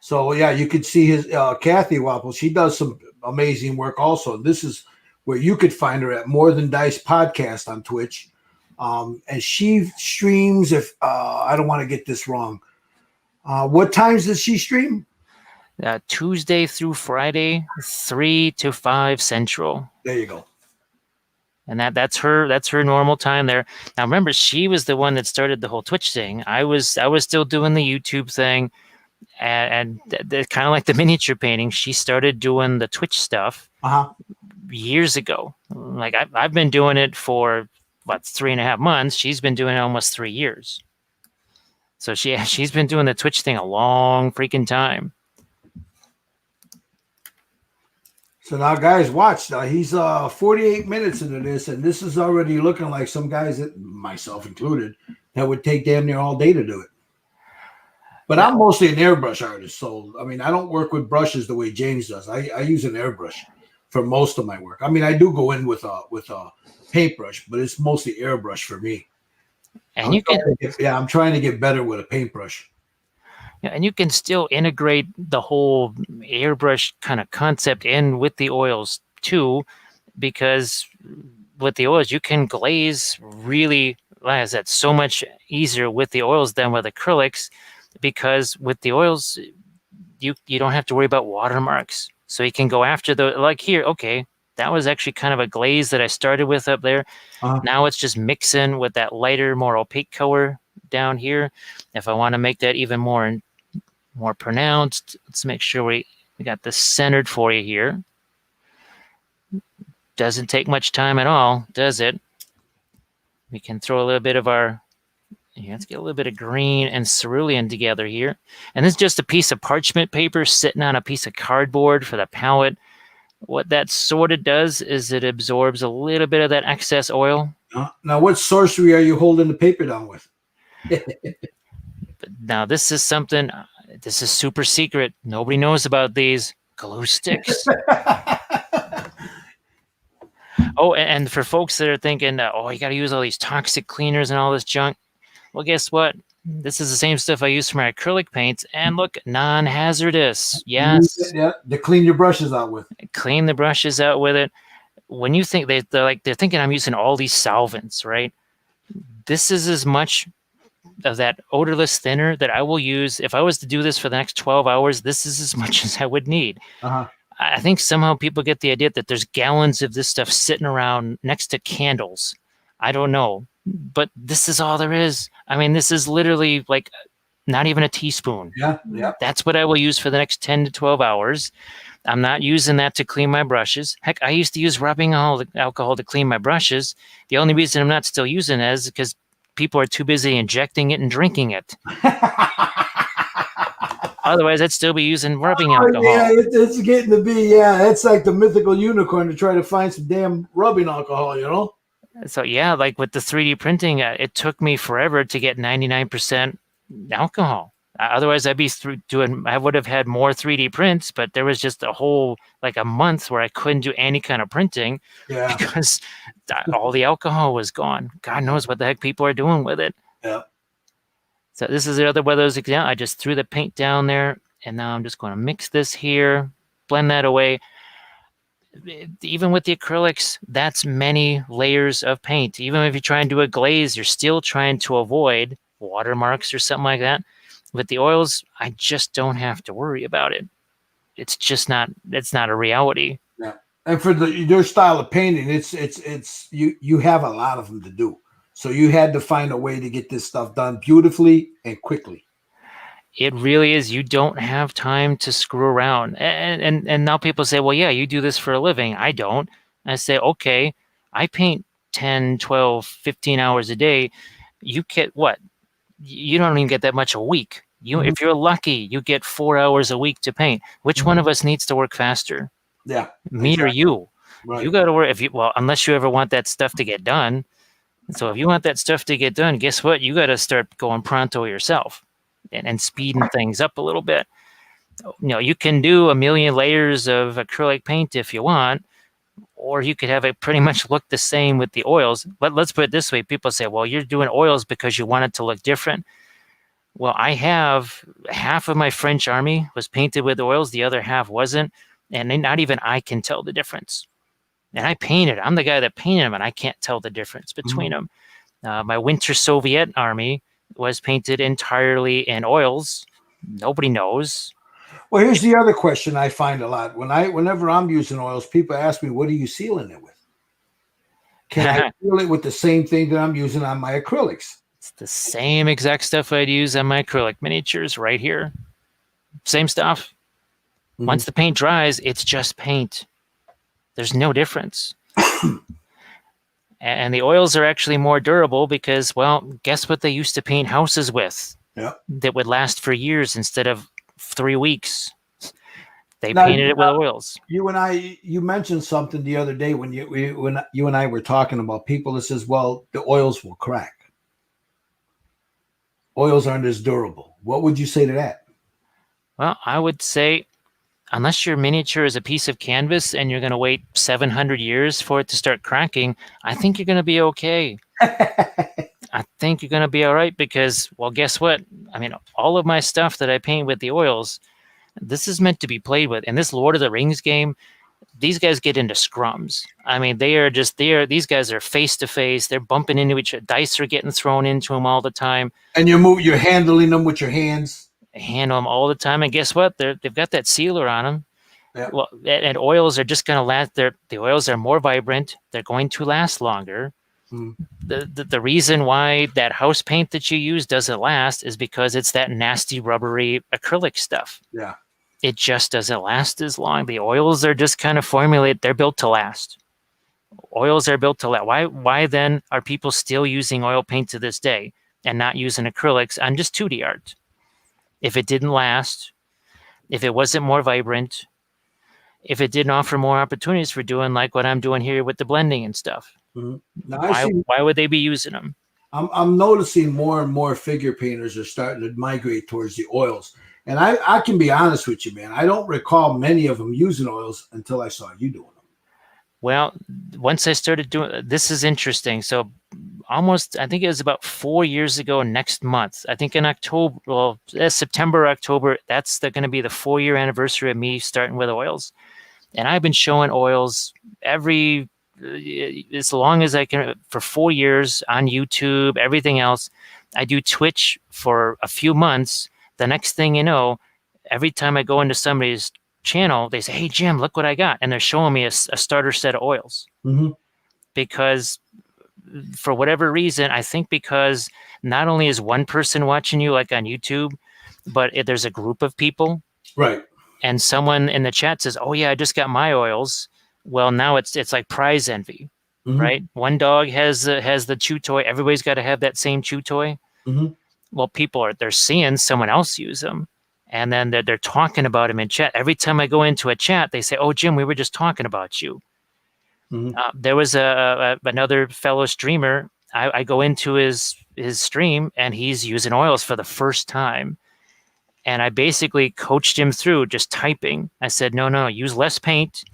So yeah, you could see his Kathy Wappel. She does some amazing work also. This is where you could find her at More Than Dice podcast on Twitch. And she streams, if I don't want to get this wrong. What times does she stream? Tuesday through Friday, 3 to 5 Central. There you go. And that's her normal time there. Now remember, she was the one that started the whole Twitch thing. I was still doing the YouTube thing, and kind of like the miniature painting. She started doing the Twitch stuff years ago. Like I've been doing it for 3.5 months. She's been doing it almost 3 years. So she's been doing the Twitch thing a long freaking time. So now, guys, watch. Now he's 48 minutes into this, and this is already looking like some guys, that myself included, that would take damn near all day to do it. But I'm mostly an airbrush artist, so I mean, I don't work with brushes the way James does. I use an airbrush for most of my work. I mean, I do go in with a paintbrush, but it's mostly airbrush for me. And I'm trying to get better with a paintbrush. Yeah, and you can still integrate the whole airbrush kind of concept in with the oils too, because with the oils you can glaze really, like I said, so much easier with the oils than with acrylics, because with the oils you don't have to worry about watermarks. So you can go after like here, okay, that was actually kind of a glaze that I started with up there. Now it's just mixing with that lighter, more opaque color down here. If I want to make that even more pronounced, let's make sure we got this centered for you here. Doesn't take much time at all, does it? We can throw a little bit of let's get a little bit of green and cerulean together here. And this is just a piece of parchment paper sitting on a piece of cardboard for the palette. What that sort of does is it absorbs a little bit of that excess oil. Now, what sorcery are you holding the paper down with? Now, this is something, this is super secret. Nobody knows about these glue sticks. Oh, and for folks that are thinking, you got to use all these toxic cleaners and all this junk. Well, guess what? This is the same stuff I use for my acrylic paints. And look, non-hazardous. Yes. Yeah, to clean your brushes out with. Clean the brushes out with it. When you think they're thinking I'm using all these solvents, right? This is as much of that odorless thinner that I will use. If I was to do this for the next 12 hours, this is as much as I would need. Uh-huh. I think somehow people get the idea that there's gallons of this stuff sitting around next to candles. I don't know, but this is all there is. I mean, this is literally like not even a teaspoon. Yeah. That's what I will use for the next 10 to 12 hours. I'm not using that to clean my brushes. Heck, I used to use rubbing alcohol to clean my brushes. The only reason I'm not still using it is because people are too busy injecting it and drinking it. Otherwise, I'd still be using rubbing alcohol. Yeah, it's getting to be, it's like the mythical unicorn to try to find some damn rubbing alcohol, you know? So, yeah, like with the 3D printing, it took me forever to get 99% alcohol. Otherwise, I would have had more 3D prints, but there was just a month where I couldn't do any kind of printing because all the alcohol was gone. God knows what the heck people are doing with it. Yeah. So this is another one of those examples. I just threw the paint down there, and now I'm just going to mix this here, blend that away. Even with the acrylics, that's many layers of paint. Even if you try and do a glaze, you're still trying to avoid watermarks or something like that. With the oils, I just don't have to worry about it. It's just not a reality. Yeah. And for your style of painting, it's you have a lot of them to do. So you had to find a way to get this stuff done beautifully and quickly. It really is. You don't have time to screw around. And now people say, well, yeah, you do this for a living. I don't. I say, okay, I paint 10, 12, 15 hours a day. You get what? You don't even get that much a week. If you're lucky, you get 4 hours a week to paint. Which one of us needs to work faster? Yeah. Me or you? Right. You got to work unless you ever want that stuff to get done. So if you want that stuff to get done, guess what? You got to start going pronto yourself and speeding things up a little bit. You can do 1 million layers of acrylic paint if you want, or you could have it pretty much look the same with the oils. But let's put it this way. People say, well, you're doing oils because you want it to look different. Well, I have half of my French army was painted with oils. The other half wasn't. And not even I can tell the difference. And I painted. I'm the guy that painted them, and I can't tell the difference between them. My Winter Soviet army was painted entirely in oils. Nobody knows. Well, here's the other question I find a lot. Whenever I'm using oils, people ask me, what are you sealing it with? Can I seal it with the same thing that I'm using on my acrylics? It's the same exact stuff I'd use on my acrylic miniatures right here. Same stuff. Once the paint dries, it's just paint. There's no difference. And the oils are actually more durable because, well, guess what they used to paint houses with? Yeah. That would last for years instead of 3 weeks. They painted it with oils. You mentioned something the other day when you and I were talking about people that says, well, the oils will crack. Oils aren't as durable. What would you say to that? Well, I would say, unless your miniature is a piece of canvas and you're going to wait 700 years for it to start cracking, I think you're going to be okay. I think you're going to be all right because, well, guess what? I mean, all of my stuff that I paint with the oils, this is meant to be played with. In this Lord of the Rings game, these guys get into scrums. I mean, these guys are face to face. They're bumping into each other. Dice are getting thrown into them all the time. And you're handling them with your hands. Handle them all the time, and guess what? They've got that sealer on them. Yeah. Well, and oils are just going to last. The oils are more vibrant. They're going to last longer. The reason why that house paint that you use doesn't last is because it's that nasty rubbery acrylic stuff. Yeah. It just doesn't last as long. The oils are just kind of formulated. They're built to last. Oils are built to last. Why then are people still using oil paint to this day and not using acrylics on just 2D art? If it didn't last, if it wasn't more vibrant, if it didn't offer more opportunities for doing like what I'm doing here with the blending and stuff, why would they be using them? I'm noticing more and more figure painters are starting to migrate towards the oils. And I can be honest with you, man. I don't recall many of them using oils until I saw you doing them. Well, once I started doing this is interesting. So almost, I think it was about 4 years ago next month. I think in October, well, September, October, that's going to be the 4 year anniversary of me starting with oils. And I've been showing oils every, as long as I can, for 4 years on YouTube, everything else. I do Twitch for a few months. The next thing you know, every time I go into somebody's channel, they say, "Hey, Jim, look what I got." And they're showing me a starter set of oils. Mm-hmm. Because for whatever reason, I think because not only is one person watching you like on YouTube, but there's a group of people. Right. And someone in the chat says, "Oh yeah, I just got my oils." Well, now it's like prize envy, Mm-hmm. right? One dog has the chew toy. Everybody's got to have that same chew toy. Mm-hmm. Well, they're seeing someone else use them, and then they're talking about them in chat. Every time I go into a chat, they say, "Oh, Jim, we were just talking about you." Mm-hmm. There was another fellow streamer. I go into his stream, and he's using oils for the first time. And I basically coached him through just typing. I said, no, use less paint.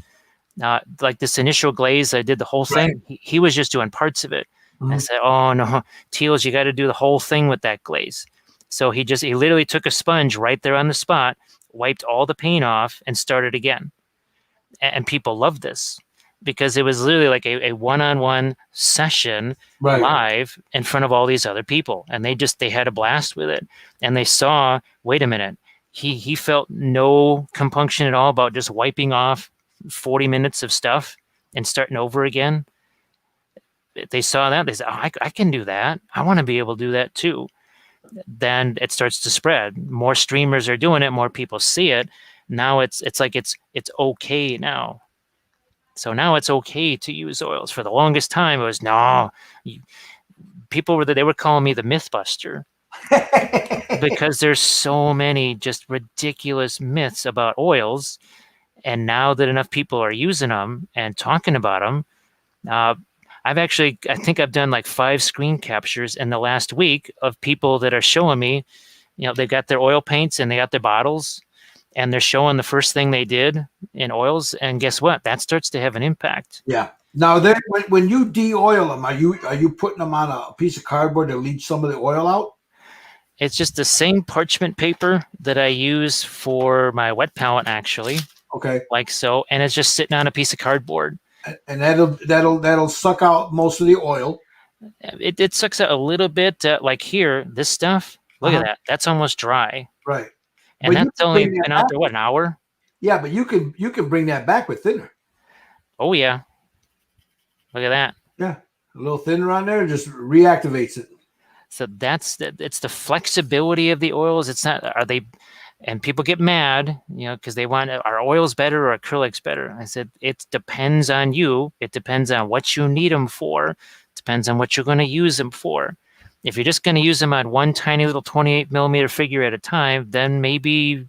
Like this initial glaze, I did the whole thing. Right. He was just doing parts of it. Mm-hmm. I said, "Oh no, Teals, you got to do the whole thing with that glaze." So he literally took a sponge right there on the spot, wiped all the paint off, and started again. And people loved this because it was literally like a one-on-one session live in front of all these other people. And they had a blast with it. And they saw, wait a minute, he felt no compunction at all about just wiping off 40 minutes of stuff and starting over again. They saw that. They said, "Oh, I can do that. I want to be able to do that too." Then it starts to spread. More streamers are doing it. More people see it. Now it's okay now. So now it's okay to use oils. For the longest time, it was no. People they were calling me the Mythbuster because there's so many just ridiculous myths about oils. And now that enough people are using them and talking about them, I think I've done like 5 screen captures in the last week of people that are showing me, they've got their oil paints and they got their bottles and they're showing the first thing they did in oils. And guess what? That starts to have an impact. Yeah. Now, when you de-oil them, are you putting them on a piece of cardboard to leach some of the oil out? It's just the same parchment paper that I use for my wet palette, actually. Okay. Like so, and it's just sitting on a piece of cardboard. And that'll suck out most of the oil. It sucks out a little bit. Like here, this stuff. Look at that. That's almost dry. Right. And that's only been out there, what, an hour? Yeah, but you can bring that back with thinner. Oh yeah. Look at that. Yeah, a little thinner on there just reactivates it. So it's the flexibility of the oils. It's not, and people get mad, because they want, are oils better or acrylics better? I said, it depends on you. It depends on what you need them for. It depends on what you're going to use them for. If you're just going to use them on one tiny little 28 millimeter figure at a time, then maybe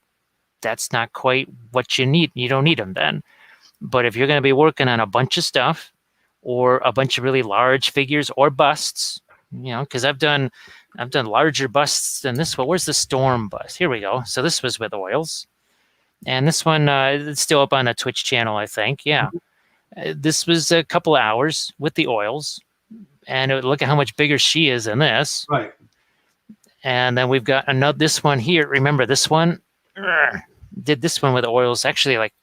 that's not quite what you need. You don't need them then. But if you're going to be working on a bunch of stuff or a bunch of really large figures or busts, because I've done larger busts than this one. Where's the storm bust? Here we go. So this was with oils. And this one, it's still up on the Twitch channel, I think. Yeah. This was a couple of hours with the oils. And look at how much bigger she is than this. Right. And then we've got this one here. Remember this one? Did this one with oils actually like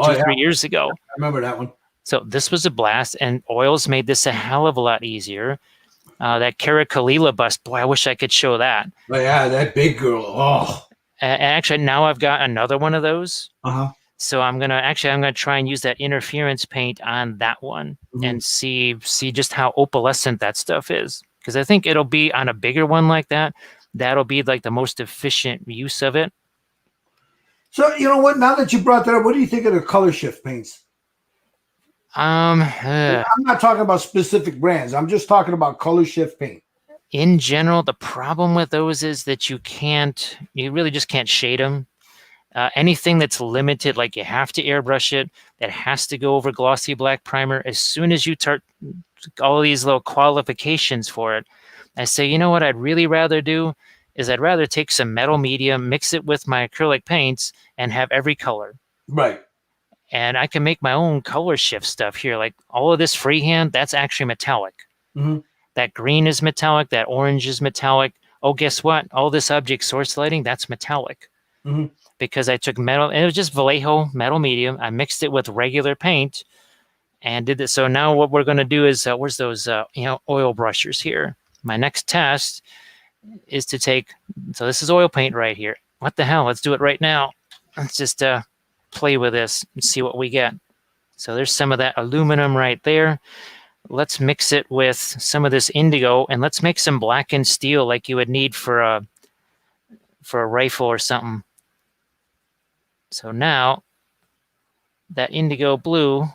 3 years ago. I remember that one. So this was a blast. And oils made this a hell of a lot easier. That Kara Kalila bust, boy, I wish I could show that. Oh, yeah, that big girl. Oh. And actually, now I've got another one of those. Uh-huh. So I'm gonna try and use that interference paint on that one and see just how opalescent that stuff is. Because I think it'll be on a bigger one like that. That'll be like the most efficient use of it. So you know what? Now that you brought that up, what do you think of the color shift paints? I'm not talking about specific brands. I'm just talking about color shift paint. In general, the problem with those is that you really just can't shade them. Anything that's limited, like you have to airbrush it, that has to go over glossy black primer. As soon as you start all these little qualifications for it, I say, you know what I'd really rather do is I'd rather take some metal medium, mix it with my acrylic paints, and have every color. Right. and I can make my own color shift stuff here. Like all of this freehand, that's actually metallic. Mm-hmm. That green is metallic. That orange is metallic. Oh, guess what? All this object source lighting, that's metallic. Mm-hmm. Because I took metal, and it was just Vallejo metal medium. I mixed it with regular paint and did this. So now what we're going to do is, where's those, oil brushers here? My next test is to take, so this is oil paint right here. What the hell? Let's do it right now. Let's just play with this and see what we get. So there's some of that aluminum right there. Let's mix it with some of this indigo, and let's make some blackened steel like you would need for a rifle or something. So now that indigo blue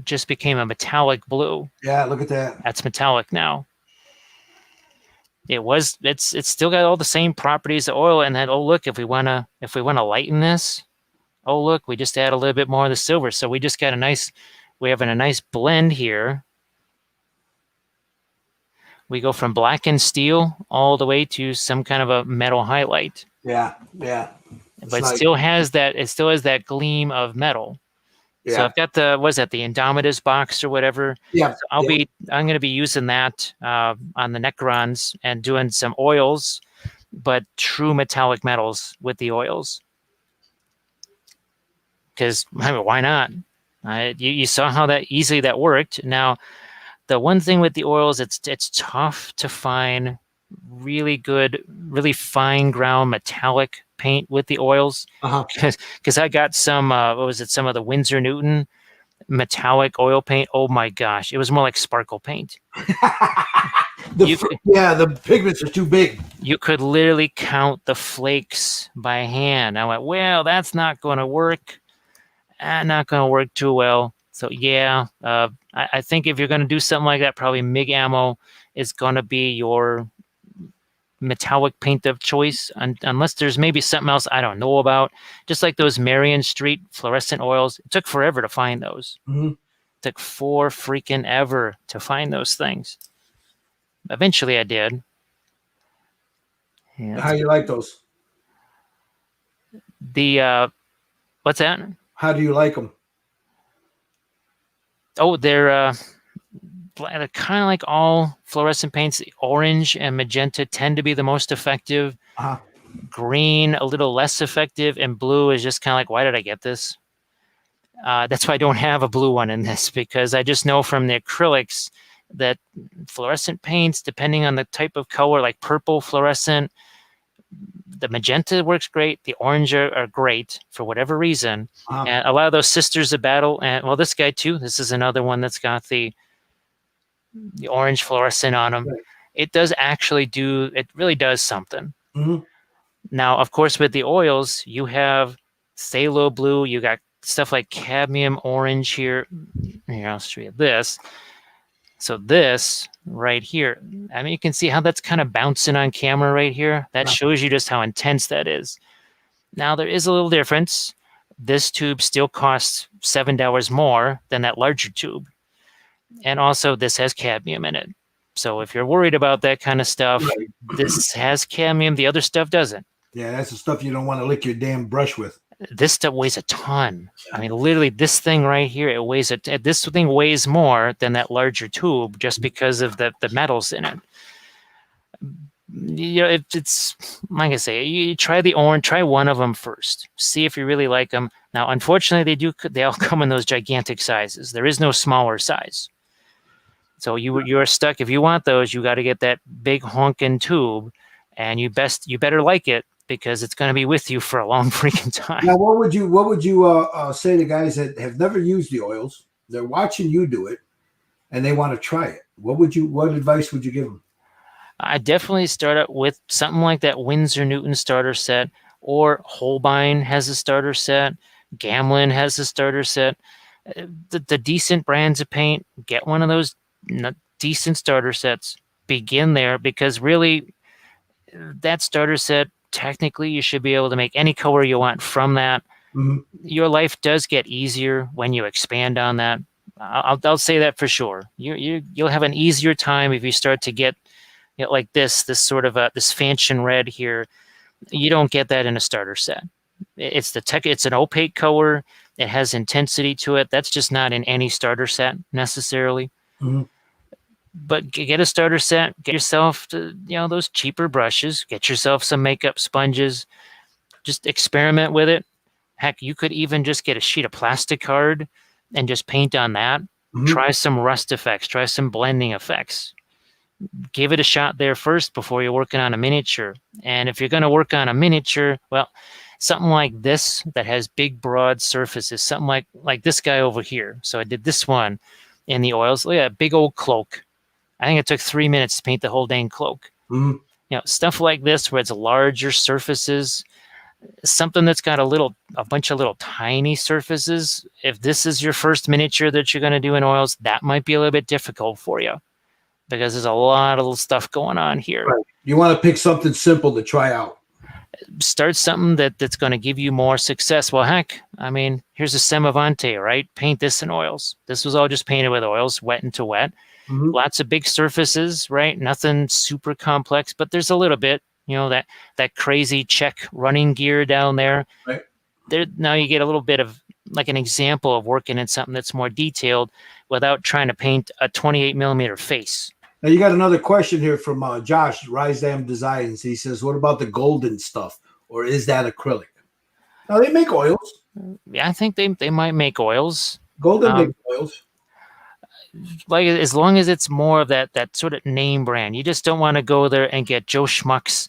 just became a metallic blue. Yeah, look at that. That's metallic now. It's still got all the same properties of oil. And then, oh look, if we wanna lighten this, oh look, we just add a little bit more of the silver. So we just got we have a nice blend here. We go from blackened steel all the way to some kind of a metal highlight. Yeah. But it still has that gleam of metal. Yeah. So I've got the Indomitus box or whatever. Yeah. So I'm going to be using that on the Necrons and doing some oils, but true metallic metals with the oils. Because why not? You saw how easily that worked. Now, the one thing with the oils, it's tough to find really good, really fine ground metallic paint with the oils. Because I got some some of the Winsor Newton metallic oil paint. Oh my gosh, it was more like sparkle paint. The pigments are too big. You could literally count the flakes by hand. I went, well, that's not going to work. Not going to work too well. So yeah, I think if you're going to do something like that, probably MIG ammo is going to be your metallic paint of choice, unless there's maybe something else I don't know about. Just like those Marion Street fluorescent oils, it took forever to find those. Mm-hmm. It took freaking ever to find those things. Eventually, I did. Yeah, how do you like those? What's that? How do you like them? Oh, they're kind of like all fluorescent paints. Orange and magenta tend to be the most effective. Green, a little less effective, and blue is just kind of like, why did I get this? That's why I don't have a blue one in this, because I just know from the acrylics that fluorescent paints, depending on the type of color, like purple fluorescent, the magenta works great. The orange are great for whatever reason. And a lot of those Sisters of Battle, and well, this guy too. This is another one that's got the orange fluorescent on them. Right. It really does something. Mm-hmm. Now, of course, with the oils, you have phthalo blue. You got stuff like cadmium orange here. Here, I'll show you this. So this right here, I mean, you can see how that's kind of bouncing on camera right here. That shows you just how intense that is. Now, there is a little difference. This tube still costs $7 more than that larger tube. And also, this has cadmium in it. So if you're worried about that kind of stuff, this has cadmium. The other stuff doesn't. Yeah, that's the stuff you don't want to lick your damn brush with. This stuff weighs a ton. I mean, literally, this thing right here, this thing weighs more than that larger tube just because of the metals in it. You know, it's like I say, you try the orange, try one of them first. See if you really like them. Now, unfortunately, they all come in those gigantic sizes. There is no smaller size. So you're stuck. If you want those, you got to get that big honking tube, and you better like it, because it's going to be with you for a long freaking time. Now, what would you say to guys that have never used the oils? They're watching you do it, and they want to try it. What advice would you give them? I definitely start out with something like that Winsor Newton starter set, or Holbein has a starter set. Gamlin has a starter set. The decent brands of paint, get one of those decent starter sets. Begin there, because really, that starter set, technically, you should be able to make any color you want from that. Mm-hmm. Your life does get easier when you expand on that. I'll say that for sure. You'll have an easier time if you start to get, like this sort of this Fanchon red here. You don't get that in a starter set. It's an opaque color. It has intensity to it. That's just not in any starter set necessarily. Mhm. But get a starter set. Get yourself those cheaper brushes. Get yourself some makeup sponges. Just experiment with it. Heck, you could even just get a sheet of plastic card and just paint on that. Mhm. Try some rust effects. Try some blending effects. Give it a shot there first before you're working on a miniature. And if you're going to work on a miniature, well, something like this that has big, broad surfaces, something like this guy over here. So I did this one in the oils. Look at that big old cloak. I think it took 3 minutes to paint the whole dang cloak. Mhm. Stuff like this where it's larger surfaces, something that's got a bunch of little tiny surfaces. If this is your first miniature that you're going to do in oils, that might be a little bit difficult for you because there's a lot of little stuff going on here. Right. You want to pick something simple to try out. Start something that's going to give you more success. Well, heck, I mean, here's a Semavante, right? Paint this in oils. This was all just painted with oils, wet into wet. Mhm. Lots of big surfaces, right? Nothing super complex, but there's a little bit, that crazy Czech running gear down there. Right. There now you get a little bit of like an example of working in something that's more detailed without trying to paint a 28 millimeter face. Now you got another question here from Josh, Rise Dam Designs. He says, what about the golden stuff? Or is that acrylic? Now they make oils. Yeah, I think they might make oils. Golden makes oils. Like as long as it's more of that sort of name brand. You just don't want to go there and get Joe Schmuck's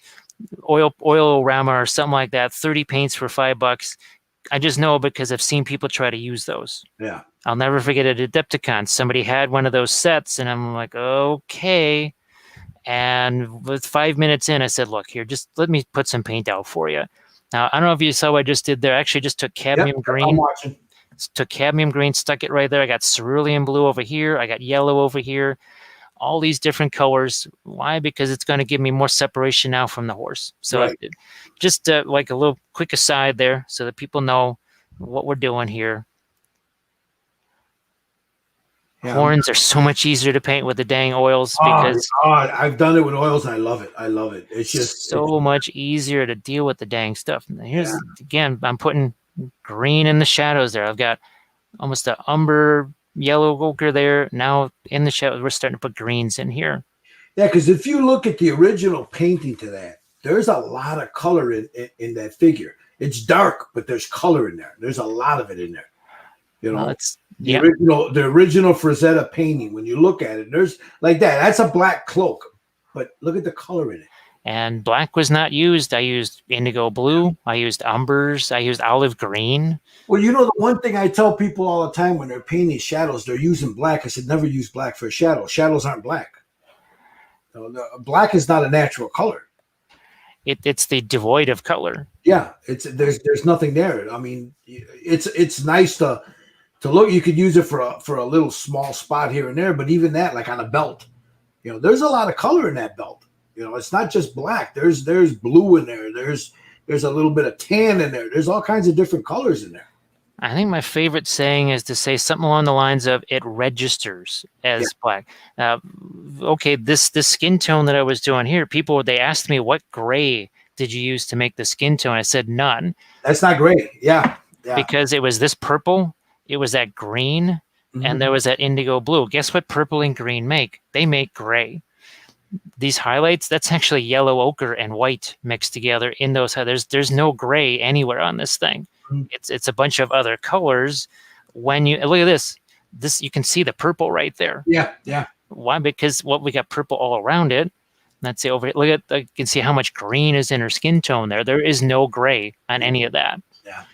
oil Rama or something like that, 30 paints for $5. I just know because I've seen people try to use those. Yeah. I'll never forget at Adepticon. Somebody had one of those sets, and I'm like, okay. And with 5 minutes in, I said, look, here, just let me put some paint out for you. Now, I don't know if you saw what I just did there. I actually just took cadmium green. I'm watching. Took cadmium green, stuck it right there. I got cerulean blue over here. I got yellow over here. All these different colors. Why? Because it's going to give me more separation now from the horse. So Right. just like a little quick aside there so that people know what we're doing here. Yeah. Horns are so much easier to paint with the dang oils because I've done it with oils and I love it. I love it. It's just so much easier to deal with the dang stuff. Here's again, I'm putting green in the shadows there. I've got almost an umber yellow ochre there. Now in the shadows, we're starting to put greens in here. Yeah, because if you look at the original painting to that, there's a lot of color in that figure. It's dark, but there's color in there. There's a lot of it in there. Well, it's the original Frazetta painting. When you look at it, there's like that. That's a black cloak, but look at the color in it. And black was not used. I used indigo blue. I used umbers. I used olive green. Well, the one thing I tell people all the time when they're painting shadows, they're using black. I said, never use black for a shadow. Shadows aren't black. Black is not a natural color. It's the devoid of color. Yeah, there's nothing there. I mean, it's nice to look. You could use it for a little small spot here and there, but even that, like on a belt, there's a lot of color in that belt. It's not just black. There's blue in there. There's a little bit of tan in there. There's all kinds of different colors in there. I think my favorite saying is to say something along the lines of it registers as black. Okay, this skin tone that I was doing here, they asked me what gray did you use to make the skin tone? I said none. That's not gray. Yeah. Because it was this purple, it was that green, and there was that indigo blue. Guess what purple and green make? They make gray. These highlights, that's actually yellow ochre and white mixed together in those. There's no gray anywhere on this thing. It's a bunch of other colors. When you look at this you can see the purple right there. Yeah. Why? Because we got purple all around it. Let's see over here. Look at you can see how much green is in her skin tone there. There is no gray on any of that. Yeah.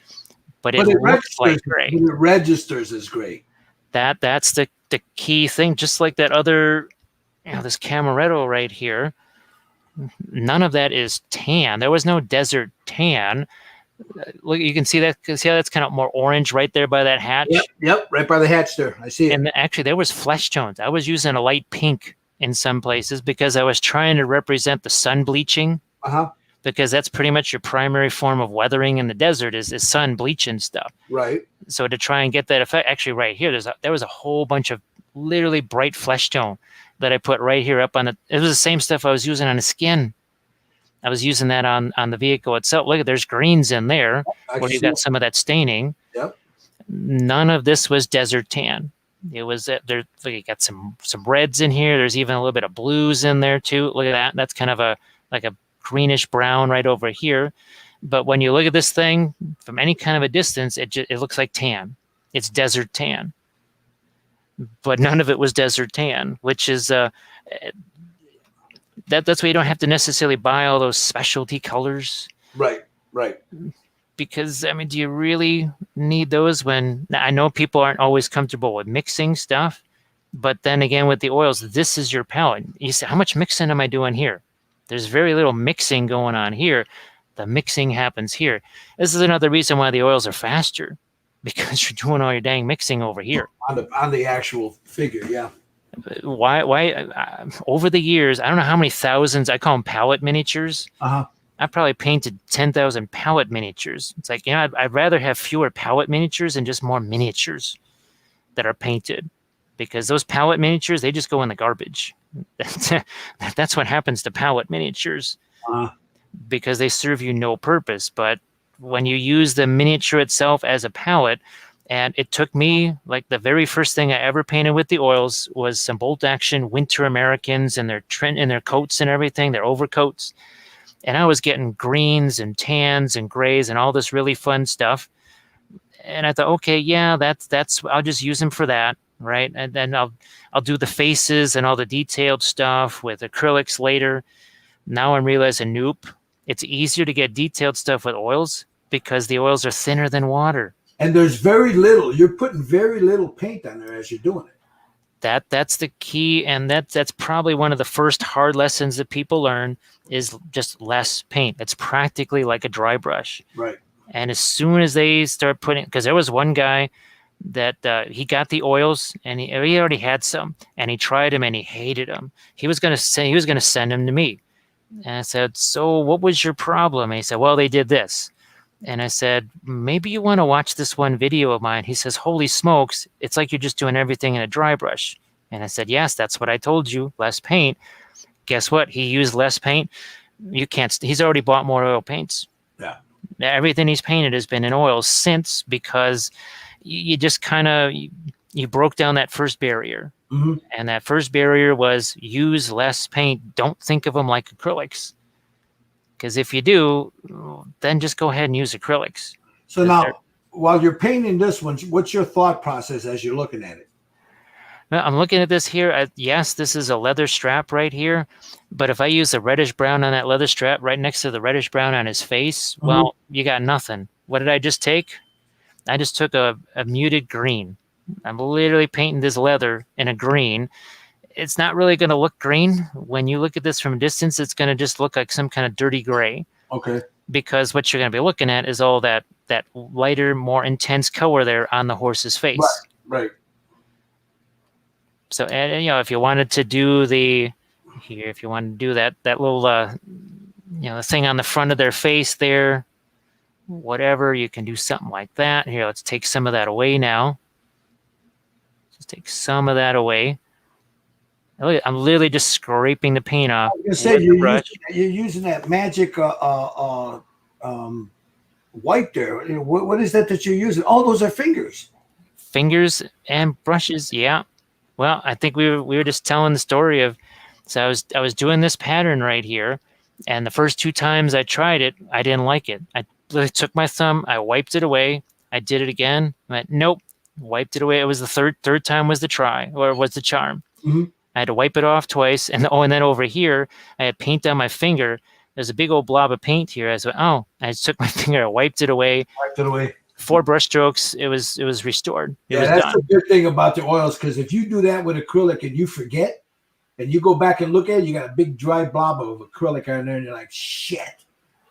But it looks like gray. It registers as gray. That's the key thing. Just like that other, this Camaretto right here. None of that is tan. There was no desert tan. Look, you can see that. See how that's kind of more orange right there by that hatch? Yep, right by the hatch there. I see it. And actually, there was flesh tones. I was using a light pink in some places because I was trying to represent the sun bleaching. Because that's pretty much your primary form of weathering in the desert is sun bleaching stuff. Right. So to try and get that effect, actually right here, there was a whole bunch of literally bright flesh tone that I put right here up on it. It was the same stuff I was using on the skin. I was using that on the vehicle itself. Look, there's greens in there I where can you've see got it. some of that staining. Yep. None of this was desert tan. It was there. Look, you got some reds in here. There's even a little bit of blues in there too. Look at that. That's kind of a greenish brown right over here. But when you look at this thing from any kind of a distance, it looks like tan. It's desert tan. But none of it was desert tan, which is that's why you don't have to necessarily buy all those specialty colors. Right. Because I mean, do you really need those when I know people aren't always comfortable with mixing stuff, but then again with the oils, this is your palette. You say, how much mixing am I doing here? There's very little mixing going on here. The mixing happens here. This is another reason why the oils are faster, because you're doing all your dang mixing over here. On the actual figure, yeah. Why over the years, I don't know how many thousands, I call them palette miniatures. I probably painted 10,000 palette miniatures. It's like, I'd rather have fewer palette miniatures and just more miniatures that are painted, because those palette miniatures, they just go in the garbage. That's what happens to palette miniatures, because they serve you no purpose. But when you use the miniature itself as a palette, and it took me, like, the very first thing I ever painted with the oils was some bolt action winter Americans and their coats and everything, their overcoats. And I was getting greens and tans and grays and all this really fun stuff. And I thought, okay, yeah, that's I'll just use them for that, right? And then I'll do the faces and all the detailed stuff with acrylics later. Now I'm realizing, nope, it's easier to get detailed stuff with oils because the oils are thinner than water. And there's very little. You're putting very little paint on there as you're doing it. That's the key, and that's probably one of the first hard lessons that people learn is just less paint. It's practically like a dry brush. Right. And as soon as they start putting, because there was one guy that he got the oils and he already had some, and he tried them and he hated them. He was gonna send them to me, and I said, "So what was your problem?" And he said, "Well, they did this." And I said, maybe you want to watch this one video of mine. He says, holy smokes, it's like you're just doing everything in a dry brush. And I said, yes, that's what I told you, less paint. Guess what? He used less paint. You can't, he's already bought more oil paints. Yeah. Everything he's painted has been in oils since, because you just kind of, you broke down that first barrier. Mm-hmm. And that first barrier was use less paint. Don't think of them like acrylics. Because if you do, then just go ahead and use acrylics. So now, while you're painting this one, what's your thought process as you're looking at it? Well, I'm looking at this here. Yes, this is a leather strap right here. But if I use the reddish brown on that leather strap right next to the reddish brown on his face, well, you got nothing. What did I just take? I just took a muted green. I'm literally painting this leather in a green. It's not really going to look green. When you look at this from a distance, it's going to just look like some kind of dirty gray. Okay. Because what you're going to be looking at is all that lighter, more intense color there on the horse's face. Right. So, and if you wanted to do if you wanted to do that little, the thing on the front of their face there, whatever, you can do something like that. Here, let's take some of that away now. Just take some of that away. I'm literally just scraping the paint off. I was going to say, you're using that magic wipe there. What is that you're using? Oh, those are fingers. Fingers and brushes, yeah. Well, I think we were just telling the story of, so I was doing this pattern right here, and the first 2 times I tried it, I didn't like it. I literally took my thumb, I wiped it away, I did it again, I went, nope, wiped it away. It was the third time was the try, or was the charm. Mm-hmm. I had to wipe it off twice. And then over here, I had paint on my finger. There's a big old blob of paint here. I said, I just took my finger, I wiped it away. 4 brush strokes, it was restored. That's done. The good thing about the oils, because if you do that with acrylic and you forget, and you go back and look at it, you got a big dry blob of acrylic on there, and you're like, shit.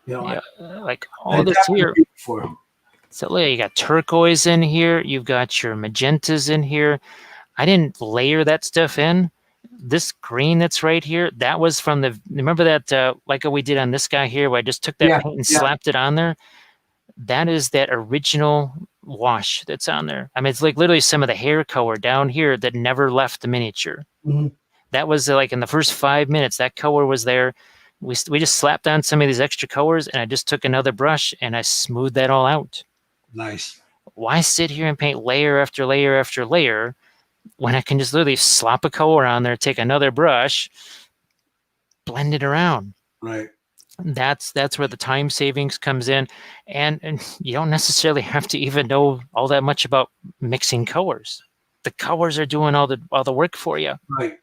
Like all this here. So look, you got turquoise in here. You've got your magentas in here. I didn't layer that stuff in. This green that's right here, that was from remember that, like we did on this guy here, where I just took that paint and slapped it on there? That is that original wash that's on there. I mean, it's like literally some of the hair color down here that never left the miniature. Mm-hmm. That was like in the first 5 minutes, that color was there. We just slapped on some of these extra colors, and I just took another brush and I smoothed that all out. Nice. Why sit here and paint layer after layer after layer when I can just literally slop a color on there, take another brush, blend it around? Right. That's where the time savings comes in, and you don't necessarily have to even know all that much about mixing colors. The colors are doing all the work for you. Right.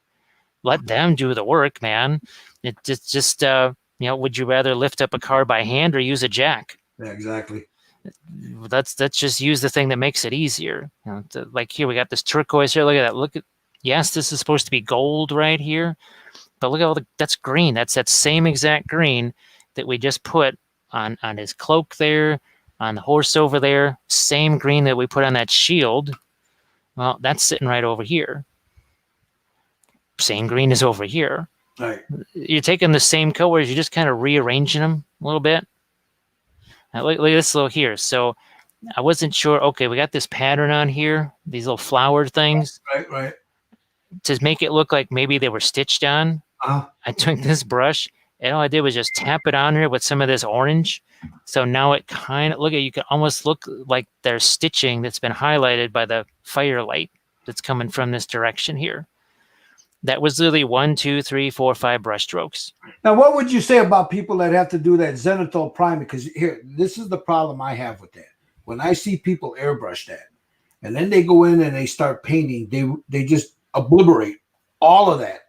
Let them do the work, man. It just would you rather lift up a car by hand or use a jack? Yeah, exactly. Let's just use the thing that makes it easier. Like here, we got this turquoise here. Look at that. Yes, this is supposed to be gold right here, but look at that's green. That's that same exact green that we just put on his cloak there, on the horse over there. Same green that we put on that shield. Well, that's sitting right over here. Same green is over here. Right. You're taking the same colors, you're just kind of rearranging them a little bit. Now, look at this little here. So I wasn't sure. Okay, we got this pattern on here, these little flower things. Right. To make it look like maybe they were stitched on, I took this brush and all I did was just tap it on here with some of this orange. So now it kind of, you can almost look like there's stitching that's been highlighted by the firelight that's coming from this direction here. That was literally 1, 2, 3, 4, 5 brush strokes. Now, what would you say about people that have to do that Xenithol priming? Because here, this is the problem I have with that. When I see people airbrush that, and then they go in and they start painting, they just obliterate all of that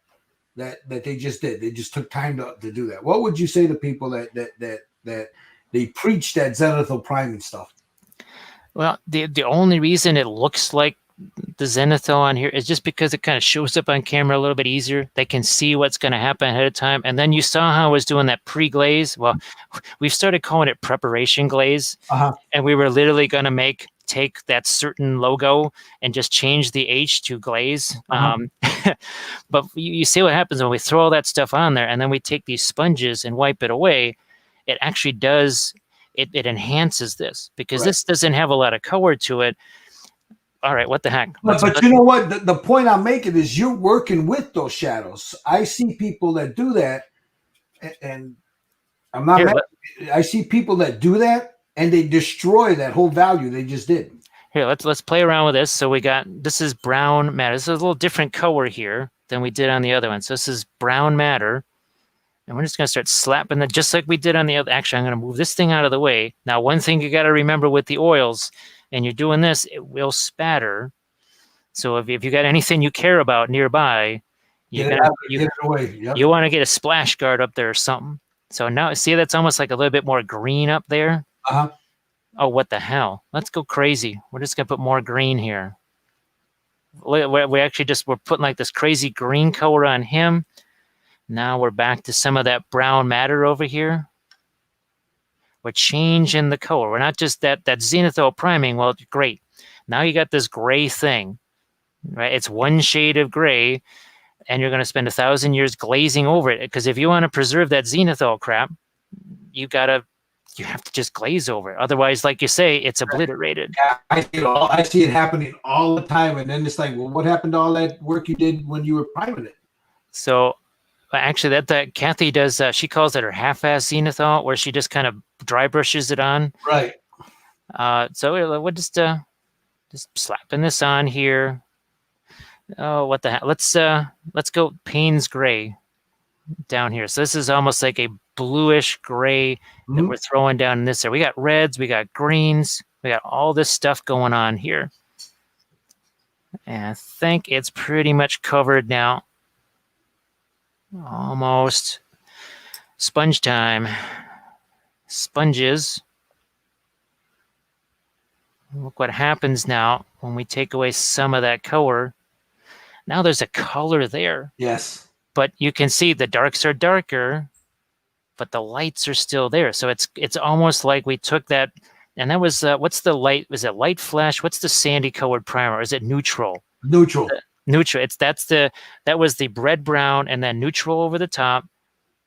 they just did. They just took time to do that. What would you say to people that they preach that Xenithol priming stuff? Well, the only reason it looks like the Xenithol on here is just because it kind of shows up on camera a little bit easier. They can see what's going to happen ahead of time. And then you saw how I was doing that pre-glaze. Well, we've started calling it preparation glaze. And we were literally going to take that certain logo and just change the H to glaze. But you see what happens when we throw all that stuff on there and then we take these sponges and wipe it away. It actually does, it enhances this because this doesn't have a lot of color to it. All right, what the heck? But you know what? The point I'm making is you're working with those shadows. I see people that do that, and I'm not. I see people that do that, and they destroy that whole value they just did. Here, let's play around with this. So we got, this is brown matter. This is a little different color here than we did on the other one. So this is brown matter, and we're just gonna start slapping that just like we did on the other. Actually, I'm gonna move this thing out of the way. Now, one thing you got to remember with the oils, and you're doing this, it will spatter. So if you got anything you care about nearby, you want to get a splash guard up there or something. So now, see, that's almost like a little bit more green up there. Oh, what the hell? Let's go crazy. We're just going to put more green here. We actually we're putting like this crazy green color on him. Now we're back to some of that brown matter over here. We're changing the color. We're not just that Xenithol priming. Well, great. Now you got this gray thing, right? It's one shade of gray, and you're going to spend 1,000 years glazing over it. Because if you want to preserve that Xenithol crap, you have to just glaze over it. Otherwise, like you say, it's obliterated. Yeah, I see it happening all the time, and then it's like, well, what happened to all that work you did when you were priming it? So actually, that Kathy does, she calls it her half-ass Xenithol, where she just kind of dry brushes it on. Right. So we're just slapping this on here. Oh, what the heck? Let's go Payne's gray down here. So this is almost like a bluish gray that we're throwing down in this area. We got reds, we got greens, we got all this stuff going on here. And I think it's pretty much covered now. Almost. Sponge time. Sponges. Look what happens now when we take away some of that color. Now there's a color there. Yes. But you can see the darks are darker, but the lights are still there. So it's almost like we took that, and that was, what's the light? Was it light flash? What's the sandy colored primer? Or is it neutral? Neutral. Neutral. That was the bread brown and then neutral over the top.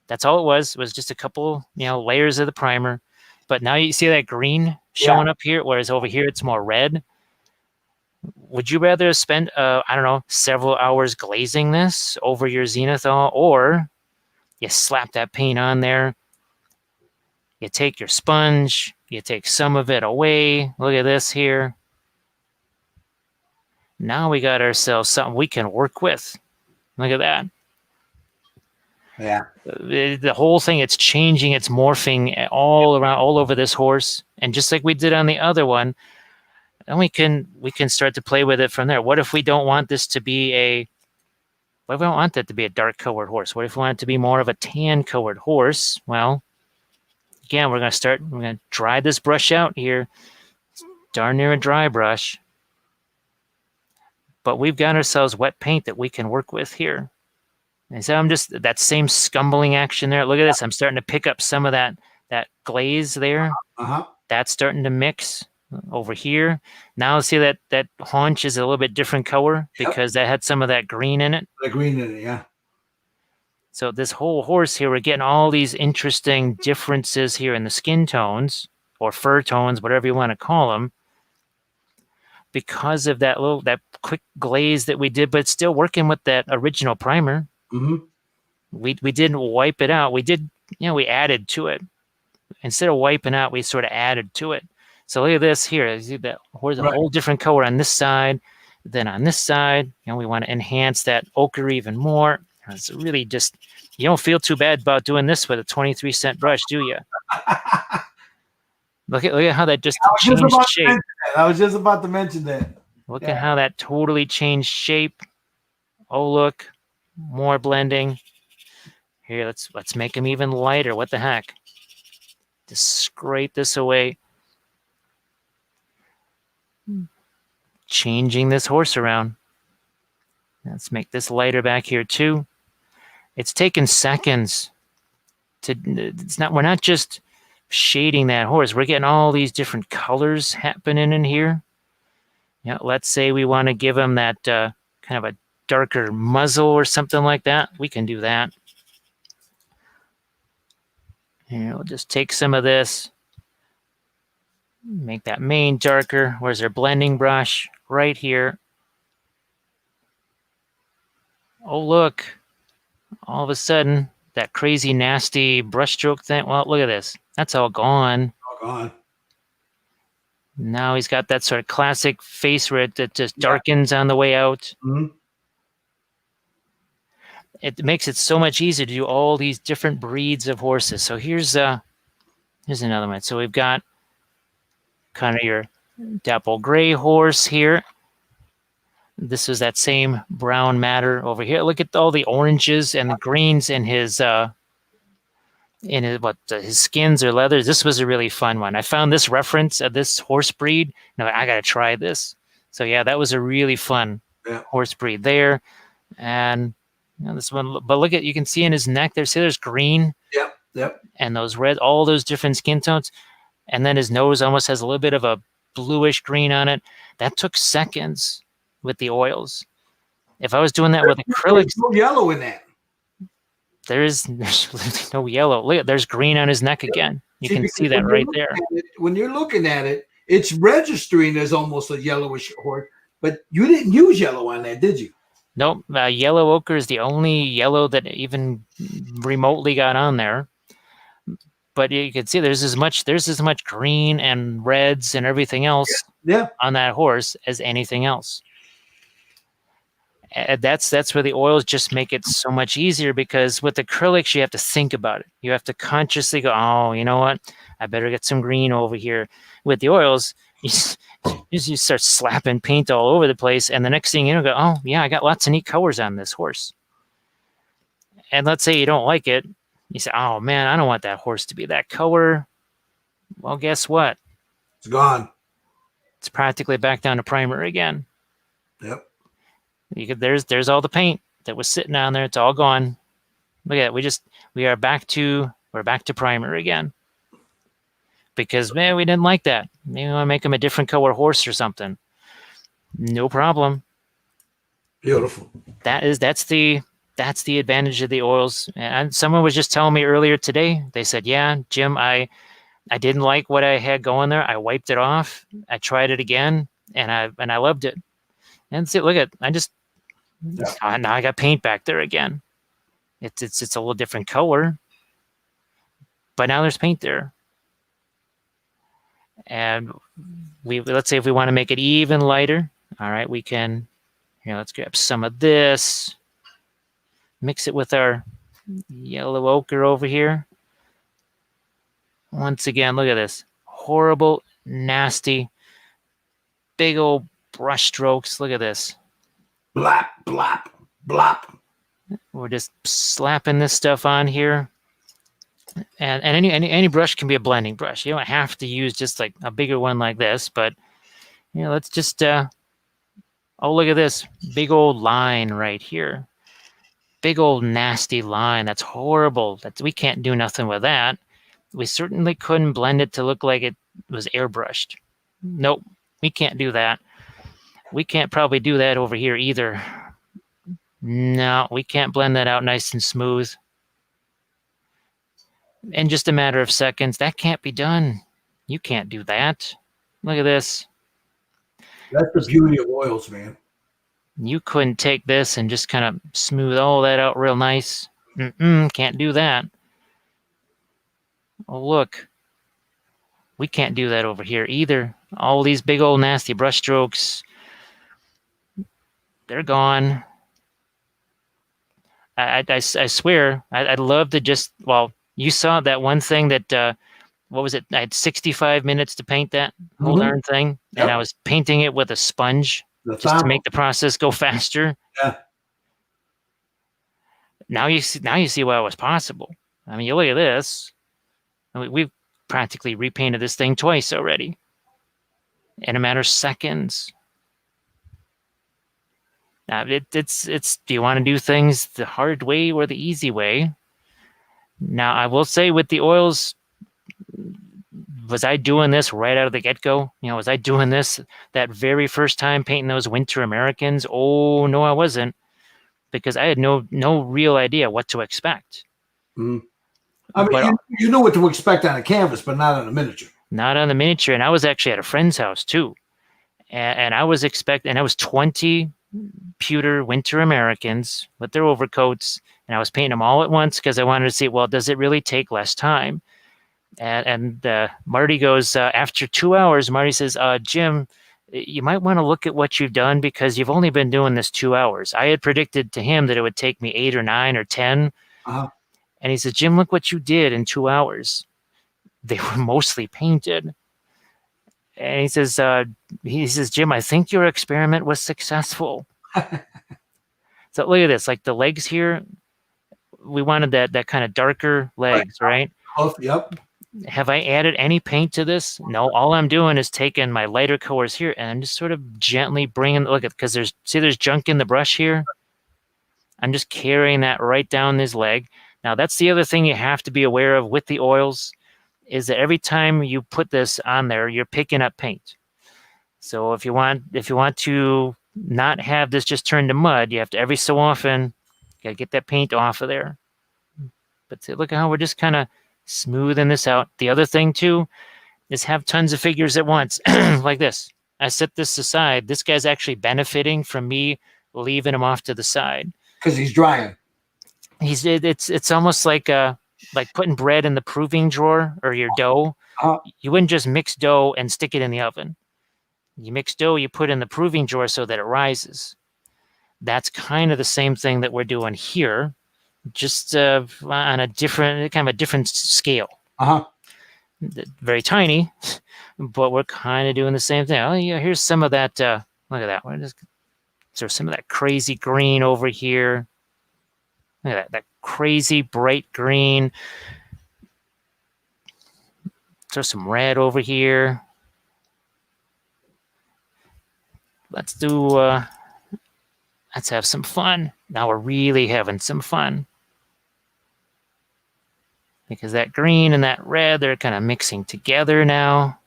That's all it was. It was just a couple, layers of the primer. But now you see that green showing up here, whereas over here it's more red. Would you rather spend, I don't know, several hours glazing this over your Xenithol, or You slap that paint on there. You take your sponge. You take some of it away. Look at this here. Now we got ourselves something we can work with. Look at that. Yeah. The whole thing, it's changing, it's morphing all around, all over this horse. And just like we did on the other one, then we can start to play with it from there. What if we don't want this to be what if we don't want that to be a dark colored horse? What if we want it to be more of a tan colored horse? Well, again, we're going to dry this brush out here. It's darn near a dry brush. But we've got ourselves wet paint that we can work with here. And so I'm just, that same scumbling action there. Look at this. I'm starting to pick up some of that glaze there. Uh-huh. That's starting to mix over here. Now see that haunch is a little bit different color because that had some of that green in it. The green in it, yeah. So this whole horse here, we're getting all these interesting differences here in the skin tones or fur tones, whatever you want to call them, because of that quick glaze that we did, but it's still working with that original primer. Mm-hmm. We didn't wipe it out. We did, we added to it. Instead of wiping out, we sort of added to it. So look at this here. You see that horse, a whole different color on this side. Then on this side, we want to enhance that ochre even more. It's really just, you don't feel too bad about doing this with a 23-cent brush, do you? Look at how that just changed shape. I was just about to mention that. Look at how that totally changed shape. Oh, look, more blending. Here, let's make them even lighter. What the heck? Just scrape this away. Changing this horse around. Let's make this lighter back here too. It's taken seconds we're not just shading that horse. We're getting all these different colors happening in here. Let's say we want to give him that kind of a darker muzzle or something like that. We can do that. Here, we'll just take some of this. Make that mane darker. Where's our blending brush? Right here. Oh, look. All of a sudden, that crazy, nasty brushstroke thing. Well, look at this. That's all gone. All gone. Now he's got that sort of classic face where it just darkens on the way out. Mm-hmm. It makes it so much easier to do all these different breeds of horses. So here's another one. So we've got kind of your dapple gray horse here. This is that same brown matter over here. Look at all the oranges and the greens in his skins or leathers. This was a really fun one. I found this reference of this horse breed. I got to try this. So yeah, that was a really fun horse breed there. And this one, but look at, you can see in his neck there. See, there's green. Yep. And those red, all those different skin tones. And then his nose almost has a little bit of a bluish green on it. That took seconds with the oils. If I was doing that with acrylics, there's no yellow in that. There's no yellow. Look, there's green on his neck again. You can see that right there. When you're looking at it, it's registering as almost a yellowish horse, but you didn't use yellow on that, did you? Nope. Yellow ochre is the only yellow that even remotely got on there. But you can see there's as much green and reds and everything else on that horse as anything else. That's where the oils just make it so much easier, because with acrylics, you have to think about it. You have to consciously go, oh, you know what? I better get some green over here. With the oils, you start slapping paint all over the place, and the next thing you know, go, oh, yeah, I got lots of neat colors on this horse. And let's say you don't like it. You say, oh, man, I don't want that horse to be that color. Well, guess what? It's gone. It's practically back down to primer again. Yep. There's all the paint that was sitting on there. It's all gone. Look at it. We're back to primer again. Because, man, we didn't like that. Maybe we want to make him a different color horse or something. No problem. Beautiful. That's the advantage of the oils. And someone was just telling me earlier today, they said, yeah, Jim, I didn't like what I had going there. I wiped it off. I tried it again, and I loved it. And see, look at, now I got paint back there again. It's a little different color, but now there's paint there. And let's say if we want to make it even lighter, all right, we can, let's grab some of this, mix it with our yellow ochre over here. Once again, look at this. Horrible, nasty, big old brush strokes. Look at this. Blap, blap, blap. We're just slapping this stuff on here. And any brush can be a blending brush. You don't have to use just like a bigger one like this, but let's just oh, look at this big old line right here. Big old nasty line. That's horrible. We can't do nothing with that. We certainly couldn't blend it to look like it was airbrushed. Nope, we can't do that. We can't probably do that over here either. No, we can't blend that out nice and smooth. In just a matter of seconds, that can't be done. You can't do that. Look at this. That's the beauty of oils, man. You couldn't take this and just kind of smooth all that out real nice. Can't do that. Oh, look. We can't do that over here either. All these big old nasty brush strokes, they're gone. I swear, I'd love to just, well, you saw that one thing that, what was it? I had 65 minutes to paint that whole darn thing. Yep. And I was painting it with a sponge just to make the process go faster. Yeah. Now you see why it was possible. I mean, you look at this. We've practically repainted this thing twice already in a matter of seconds. Now, it's do you want to do things the hard way or the easy way? Now, I will say with the oils, was I doing this right out of the get-go? Was I doing this that very first time painting those Winter Americans? Oh, no, I wasn't, because I had no real idea what to expect. I mean, you know what to expect on a canvas, but not on a miniature. Not on the miniature, and I was actually at a friend's house too, and I was expecting, and I was 20 pewter Winter Americans with their overcoats, and I was painting them all at once because I wanted to see, well, does it really take less time? And Marty goes, after 2 hours, Marty says, Jim, you might want to look at what you've done because you've only been doing this 2 hours. I had predicted to him that it would take me 8 or 9 or 10. And he says, Jim, look what you did in 2 hours. They were mostly painted. And he says, Jim, I think your experiment was successful. So look at this, like the legs here. We wanted that kind of darker legs, right? Oh, yep. Have I added any paint to this? No, all I'm doing is taking my lighter colors here and I'm just sort of gently bringing, look at, because there's junk in the brush here. I'm just carrying that right down this leg. Now, that's the other thing you have to be aware of with the oils, is that every time you put this on there, you're picking up paint. So if you want to not have this just turn to mud, you have to every so often gotta get that paint off of there. But look at how we're just kind of smoothing this out. The other thing too is have tons of figures at once, like this. I set this aside. This guy's actually benefiting from me leaving him off to the side because he's drying. It's almost like putting bread in the proving drawer or your dough. You wouldn't just mix dough and stick it in the oven. You mix dough, you put it in the proving drawer so that it rises. That's kind of the same thing that we're doing here, just on a different scale. Very tiny, but we're kind of doing the same thing. Oh yeah, here's some of that. Look at that. There's some of that crazy green over here. Look at that crazy bright green. There's some red over here. Let's have some fun. Now we're really having some fun. Because that green and that red, they're kind of mixing together now.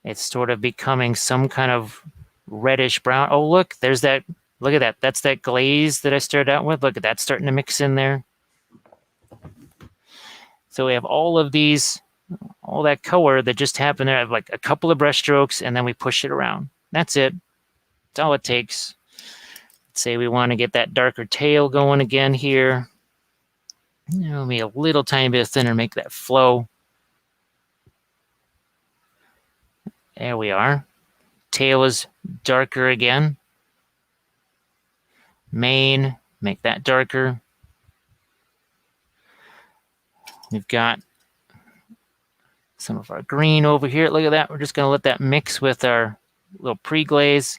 It's sort of becoming some kind of reddish brown. Oh, look, there's that. Look at that. That's that glaze that I started out with. Look at that starting to mix in there. So we have all of these, all that color that just happened there. I have like a couple of brush strokes and then we push it around. That's it. That's all it takes. Say we want to get that darker tail going again here. Maybe a little tiny bit thinner, make that flow. There we are. Tail is darker again. Mane, make that darker. We've got some of our green over here. Look at that. We're just going to let that mix with our little pre-glaze.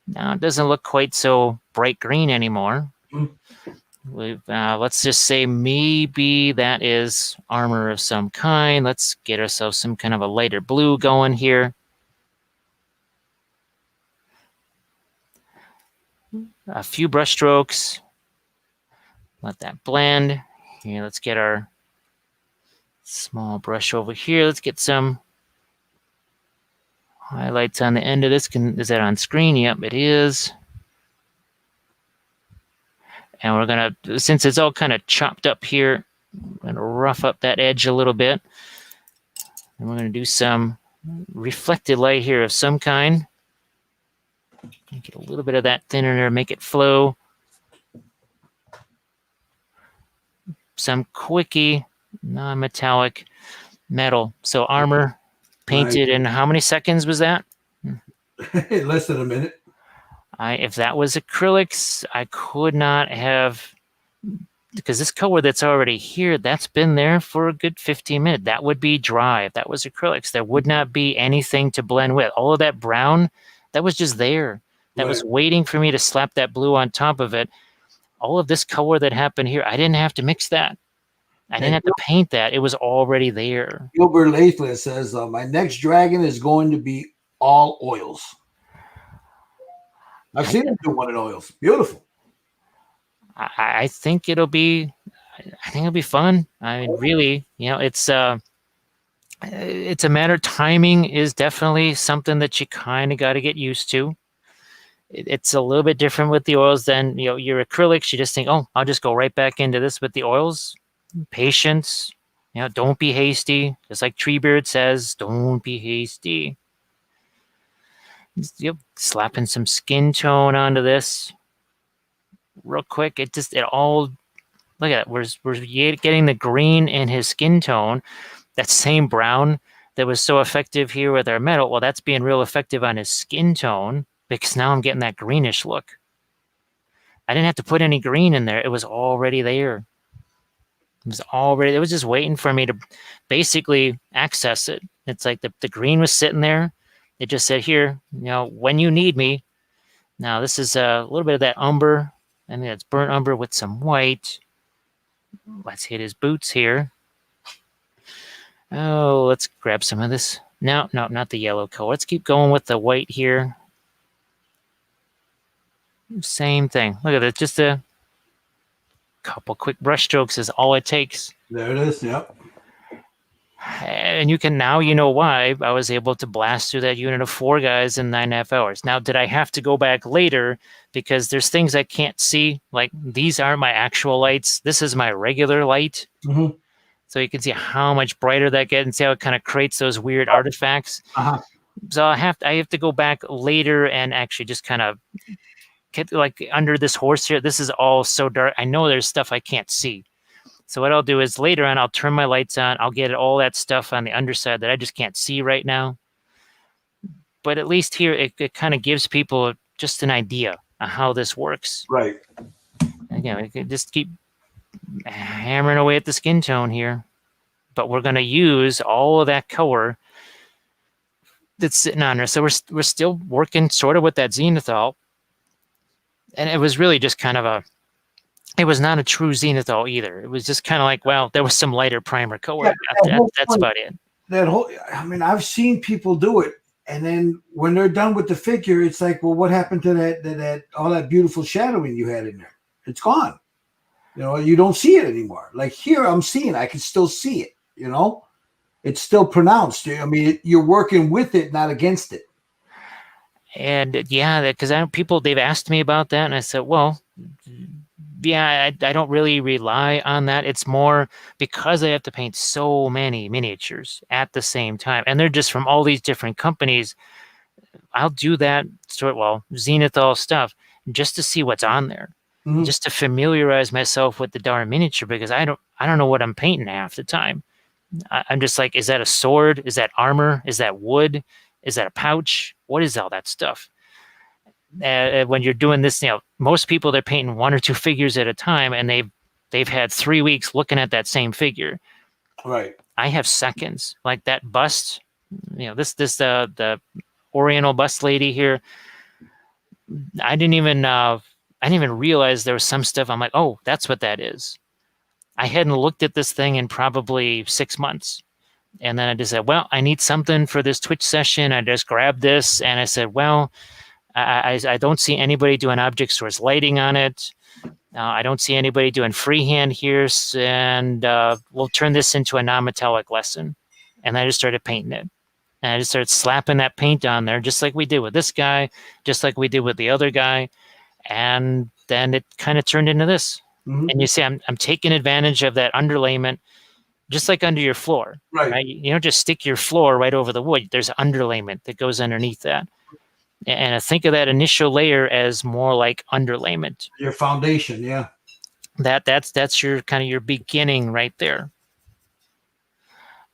Now it doesn't look quite so bright green anymore. Let's just say maybe that is armor of some kind. Let's get ourselves some kind of a lighter blue going here. A few brush strokes. Let that blend. Here, let's get our small brush over here. Let's get some highlights on the end of this. Is that on screen? Yep, it is. And we're going to, since it's all kind of chopped up here, I'm going to rough up that edge a little bit. And we're going to do some reflected light here of some kind. Get a little bit of that thinner there, make it flow. Some quickie, non-metallic metal. So armor painted in how many seconds was that? Less than a minute. If that was acrylics, I could not have, because this color that's already here, that's been there for a good 15 minutes. That would be dry. If that was acrylics, there would not be anything to blend with. All of that brown, that was just there. That was waiting for me to slap that blue on top of it. All of this color that happened here, I didn't have to mix that. I didn't have to paint that. It was already there. Gilbert Lathland says, my next dragon is going to be all oils. I've seen him do one in oils. Beautiful. I think it'll be fun. I mean, really, it's a matter of timing is definitely something that you kind of got to get used to. It's a little bit different with the oils than, your acrylics. You just think, oh, I'll just go right back into this. With the oils, patience, don't be hasty. Just like Treebeard says, don't be hasty. Slapping some skin tone onto this real quick. It all, look at it. We're getting the green in his skin tone. That same brown that was so effective here with our metal, well, that's being real effective on his skin tone, because now I'm getting that greenish look. I didn't have to put any green in there. It was already there. It was just waiting for me to basically access it. It's like the green was sitting there. It just said, here, when you need me. Now, this is a little bit of that umber. I mean, it's burnt umber with some white. Let's hit his boots here. Oh, let's grab some of this. No, not the yellow color. Let's keep going with the white here. Same thing. Look at it. Just a couple quick brush strokes is all it takes. There it is. Yep. And you can now, why I was able to blast through that unit of 4 guys in 9.5 hours. Now, did I have to go back later because there's things I can't see? Like, these aren't my actual lights. This is my regular light. Mm-hmm. So you can see how much brighter that gets and see how it kind of creates those weird artifacts. Uh-huh. So I have to go back later and actually just kind of get, like, under this horse here. This is all so dark. I know there's stuff I can't see. So what I'll do is later on, I'll turn my lights on. I'll get all that stuff on the underside that I just can't see right now. But at least here, it kind of gives people just an idea of how this works. Right. Again, we can just keep hammering away at the skin tone here. But we're going to use all of that color that's sitting on there. So we're still working sort of with that Xenithol. And it was really just kind of it was not a true Xenithol either. It was just kind of like, well, there was some lighter primer color. Yeah, that's about it. I've seen people do it. And then when they're done with the figure, it's like, well, what happened to that all that beautiful shadowing you had in there? It's gone. You don't see it anymore. Like here, I can still see it, It's still pronounced. I mean, you're working with it, not against it. And yeah, because people, they've asked me about that. And I said, well, yeah, I don't really rely on that. It's more because I have to paint so many miniatures at the same time. And they're just from all these different companies. I'll do that Xenithol stuff. just to see what's on there, Mhm. just to familiarize myself with the darn miniature, because I don't know what I'm painting half the time. I'm just like, is that a sword? Is that armor? Is that wood? Is that a pouch? What is all that stuff? When you're doing this, most people, they're painting one or two figures at a time, and they've had 3 weeks looking at that same figure. Right. I have seconds. Like that bust, the Oriental bust lady here. I didn't even realize there was some stuff. I'm like, oh, that's what that is. I hadn't looked at this thing in probably 6 months. And then I just said, well, I need something for this Twitch session. I just grabbed this and I said, well, I don't see anybody doing object source lighting on it. I don't see anybody doing freehand here. And we'll turn this into a non-metallic lesson. And I just started painting it. And I just started slapping that paint on there, just like we did with this guy, just like we did with the other guy. And then it kind of turned into this. Mhm. And you see, I'm taking advantage of that underlayment, just like under your floor, right? You don't just stick your floor right over the wood. There's underlayment that goes underneath that. And I think of that initial layer as more like underlayment. Your foundation, yeah. That's your kind of your beginning right there.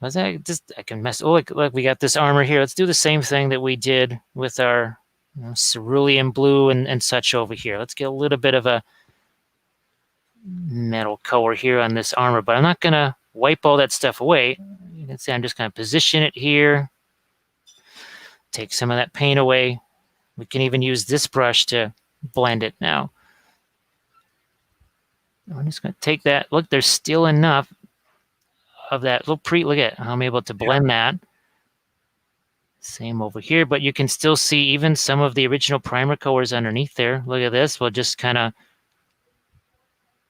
Was that just, I can mess. Oh, look, we got this armor here. Let's do the same thing that we did with our cerulean blue and such over here. Let's get a little bit of a metal color here on this armor, but I'm not gonna wipe all that stuff away. You can see I'm just gonna position it here, take some of that paint away. We can even use this brush to blend it now. I'm just gonna take that. Look, there's still enough of that little look at how I'm able to blend that. Same over here, but you can still see even some of the original primer colors underneath there. Look at this. We'll just kind of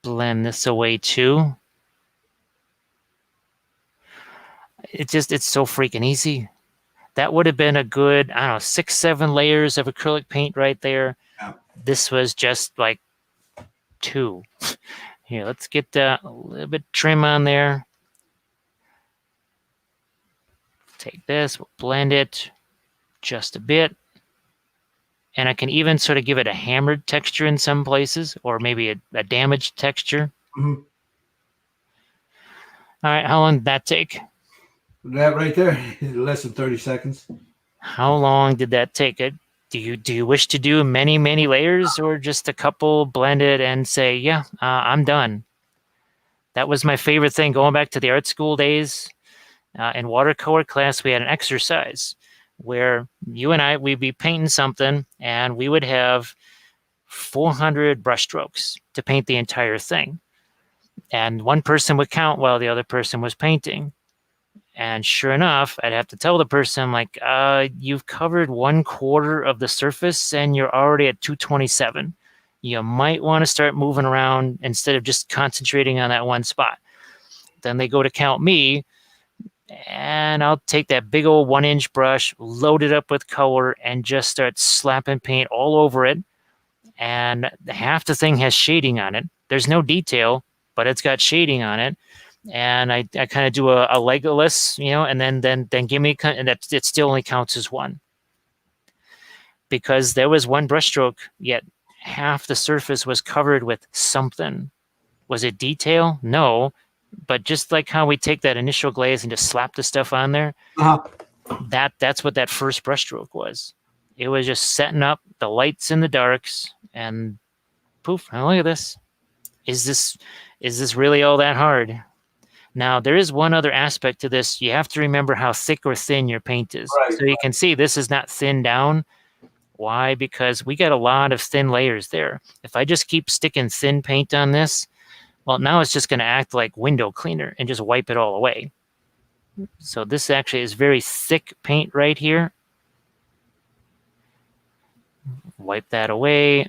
blend this away too. It's so freaking easy. That would have been a good, I don't know, 6, 7 layers of acrylic paint right there. Yeah. This was just like 2. Here, let's get a little bit trim on there. Take this, we'll blend it just a bit. And I can even sort of give it a hammered texture in some places, or maybe a damaged texture. Mm-hmm. All right, how long did that take? That right there, less than 30 seconds. How long did that take? Do you wish to do many, many layers, or just a couple, blend it and say, yeah, I'm done? That was my favorite thing. Going back to the art school days, in watercolor class, we had an exercise where you and I, we'd be painting something, and we would have 400 brushstrokes to paint the entire thing. And one person would count while the other person was painting. And sure enough, I'd have to tell the person, like, you've covered 1/4 of the surface and you're already at 227. You might want to start moving around instead of just concentrating on that one spot. Then they go to count me, and I'll take that big old 1-inch brush, load it up with color, and just start slapping paint all over it. And half the thing has shading on it. There's no detail, but it's got shading on it. And I kind of do a Legolas, and then give me, and that it still only counts as 1. Because there was 1 brushstroke, yet half the surface was covered with something. Was it detail? No. But just like how we take that initial glaze and just slap the stuff on there, that's what that first brushstroke was. It was just setting up the lights and the darks, and poof, now look at this. Is this really all that hard? Now, there is one other aspect to this. You have to remember how thick or thin your paint is. Right. So you can see this is not thinned down. Why? Because we got a lot of thin layers there. If I just keep sticking thin paint on this, well, now it's just going to act like window cleaner and just wipe it all away. So this actually is very thick paint right here. Wipe that away.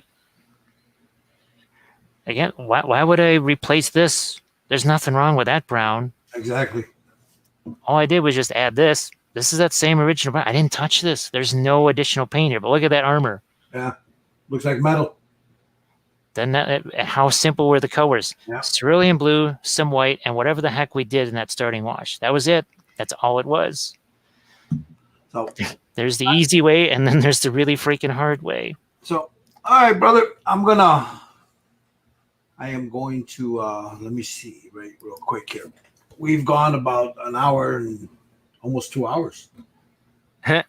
Again, why would I replace this? There's nothing wrong with that brown. Exactly. All I did was just add this. This is that same original brown. I didn't touch this. There's no additional paint here, but look at that armor. Yeah, looks like metal. Then how simple were the colors? Yeah. Cerulean blue, some white, and whatever the heck we did in that starting wash. That was it. That's all it was. So there's the easy way, and then there's the really freaking hard way. So All right, brother. I am going to let me see real quick here. We've gone about an hour and almost 2 hours.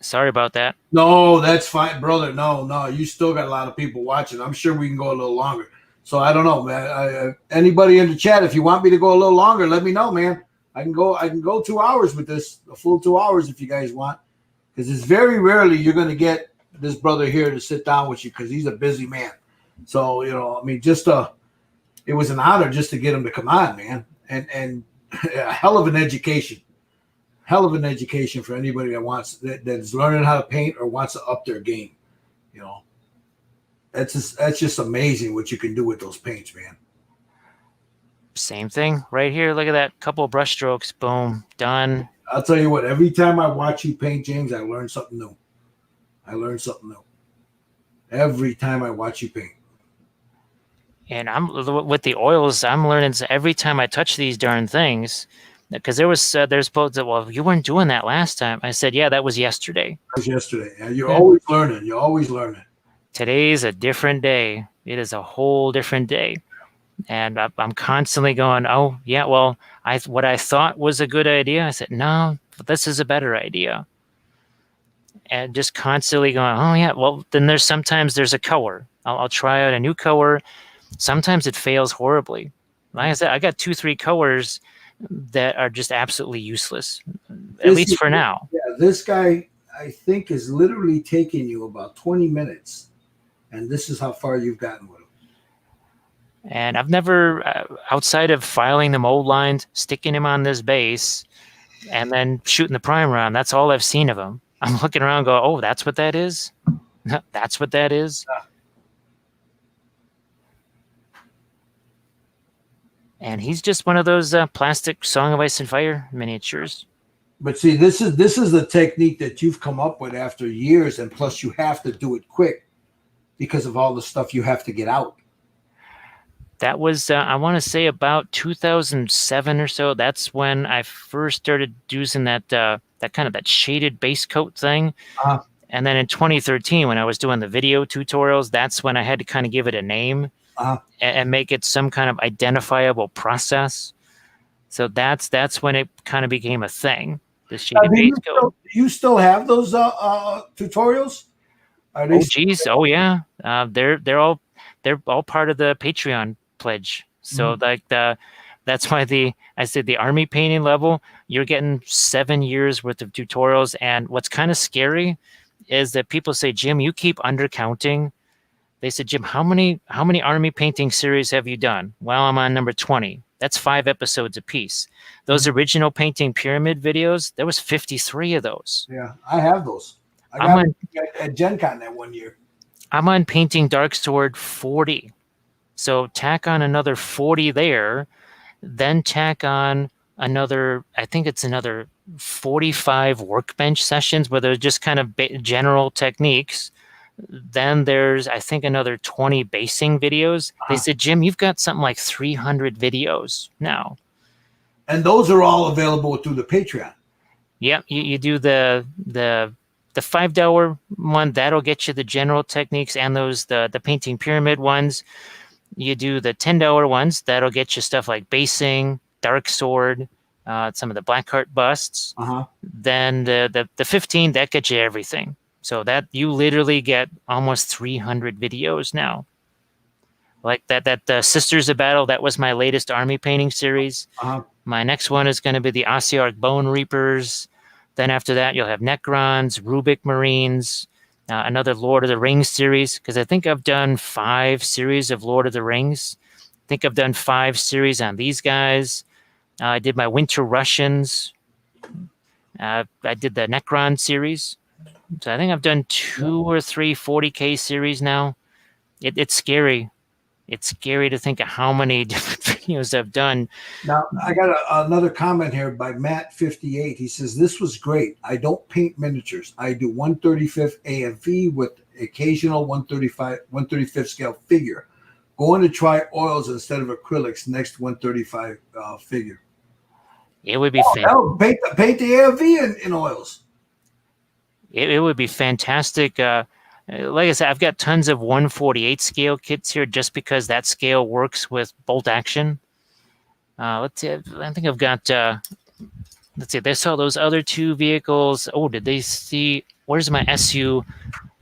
Sorry about that. No, that's fine, brother. No, you still got a lot of people watching. I'm sure we can go a little longer. So I don't know, man. Anybody in the chat, if you want me to go a little longer, let me know, man. I can go 2 hours with this, a full 2 hours if you guys want, because it's very rarely you're going to get this brother here to sit down with you because he's a busy man. So I mean, it was an honor just to get him to come on, man, and a hell of an education. Hell of an education for anybody that's learning how to paint or wants to up their game. That's just amazing what you can do with those paints, man. Same thing right here. Look at that. Couple of brush strokes. Boom. Done. I'll tell you what, every time I watch you paint, James, I learn something new. Every time I watch you paint. And with the oils, I'm learning every time I touch these darn things. Because there's both that, well, you weren't doing that last time. I said, yeah, that was yesterday. That was yesterday. Yeah, you're always learning. You're always learning. Today's a different day. It is a whole different day. And I'm constantly going, oh, yeah, well, what I thought was a good idea, I said, no, but this is a better idea. And just constantly going, oh, yeah, well, then sometimes there's a color. I'll try out a new color. Sometimes it fails horribly. Like I said, I got 2-3 colors that are just absolutely useless, at least for now. Yeah, this guy, I think, is literally taking you about 20 minutes, and this is how far you've gotten with him. And I've never, outside of filing the mold lines, sticking him on this base, and then shooting the primer on, that's all I've seen of him. I'm looking around and go, oh, that's what that is? That's what that is? Yeah. And he's just one of those plastic Song of Ice and Fire miniatures. But see, this is the technique that you've come up with after years, and plus you have to do it quick because of all the stuff you have to get out. That was, I want to say, about 2007 or so. That's when I first started using that kind of that shaded base coat thing. Uh-huh. And then in 2013, when I was doing the video tutorials, that's when I had to kind of give it a name. Uh-huh. And make it some kind of identifiable process. So that's when it kind of became a thing. The shaded base coat. Do you still have those tutorials? Oh geez, oh yeah. They're all part of the Patreon pledge. So that's why I said the army painting level, you're getting 7 years worth of tutorials. And what's kind of scary is that people say, Jim, you keep undercounting. They said, Jim, how many army painting series have you done? Well, I'm on number 20. That's 5 episodes apiece. Those original painting pyramid videos, there was 53 of those. Yeah, I have those. I got them at Gen Con that one year. I'm on painting Dark Sword 40. So tack on another 40 there, then tack on another, I think it's another 45 workbench sessions where there's just kind of general techniques. Then there's, I think, another 20 basing videos. They said, Jim, you've got something like 300 videos now. And those are all available through the Patreon. Yep, you do the $5 one, that'll get you the general techniques and those the painting pyramid ones. You do the $10 ones, that'll get you stuff like basing, Dark Sword, some of the Blackheart busts. Then the 15, that gets you everything. So that you literally get almost 300 videos now. Like that Sisters of Battle, that was my latest army painting series. My next one is going to be the Ossiarch Bone Reapers. Then after that, you'll have Necrons, Rubik Marines, another Lord of the Rings series, because I think I've done 5 series of Lord of the Rings. I think I've done 5 series on these guys. I did my Winter Russians. I did the Necron series. So I think I've done 2 or 3 40K series now. It's scary. It's scary to think of how many different videos I've done. Now, I got another comment here by Matt58. He says, this was great. I don't paint miniatures. I do 1/35 AMV with occasional 1/35 scale figure. Going to try oils instead of acrylics next 1/35 figure. It would be fantastic. Paint the AMV in oils. It would be fantastic. Like I said, I've got tons of 1/48 scale kits here just because that scale works with bolt action. Let's see. I think I've got. Let's see. They saw those other two vehicles. Oh, did they see? Where's my SU?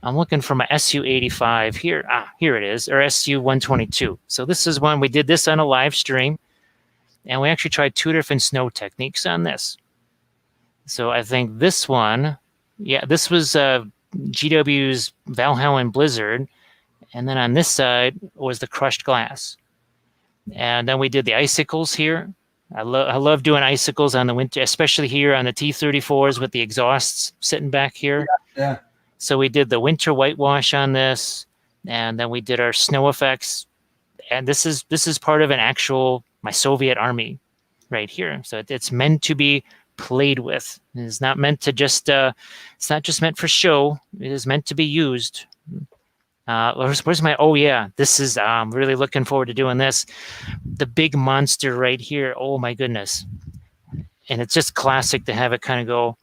I'm looking for my SU 85 here. Here it is, or SU 122. So this is one we did this on a live stream, and we actually tried two different snow techniques on this. So I think this one, yeah, this was GW's Valhalla Blizzard, and then on this side was the crushed glass. And then we did the icicles here. I love doing icicles on the winter, especially here on the T-34s with the exhausts sitting back here. Yeah. So we did the winter whitewash on this, and then we did our snow effects. And this is part of my Soviet army right here. So it's meant to be played with. It's not meant to just it's not just meant for show. It is meant to be used. Where's my, oh yeah, this is, I'm really looking forward to doing this. The big monster right here. Oh my goodness. And it's just classic to have it kind of go,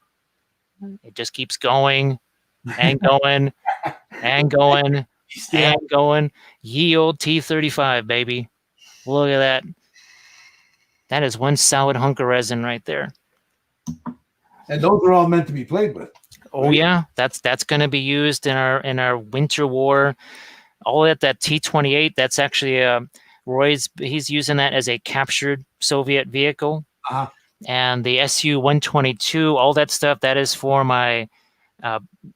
it just keeps going and going and going and going. Ye old T-35, baby. Look at that. That is one solid hunk of resin right there. And those are all meant to be played with. Oh yeah, that's going to be used in our winter war. All at that T-28. That's actually he's using that as a captured Soviet vehicle. Uh-huh. And the Su-122, all that stuff, that is for my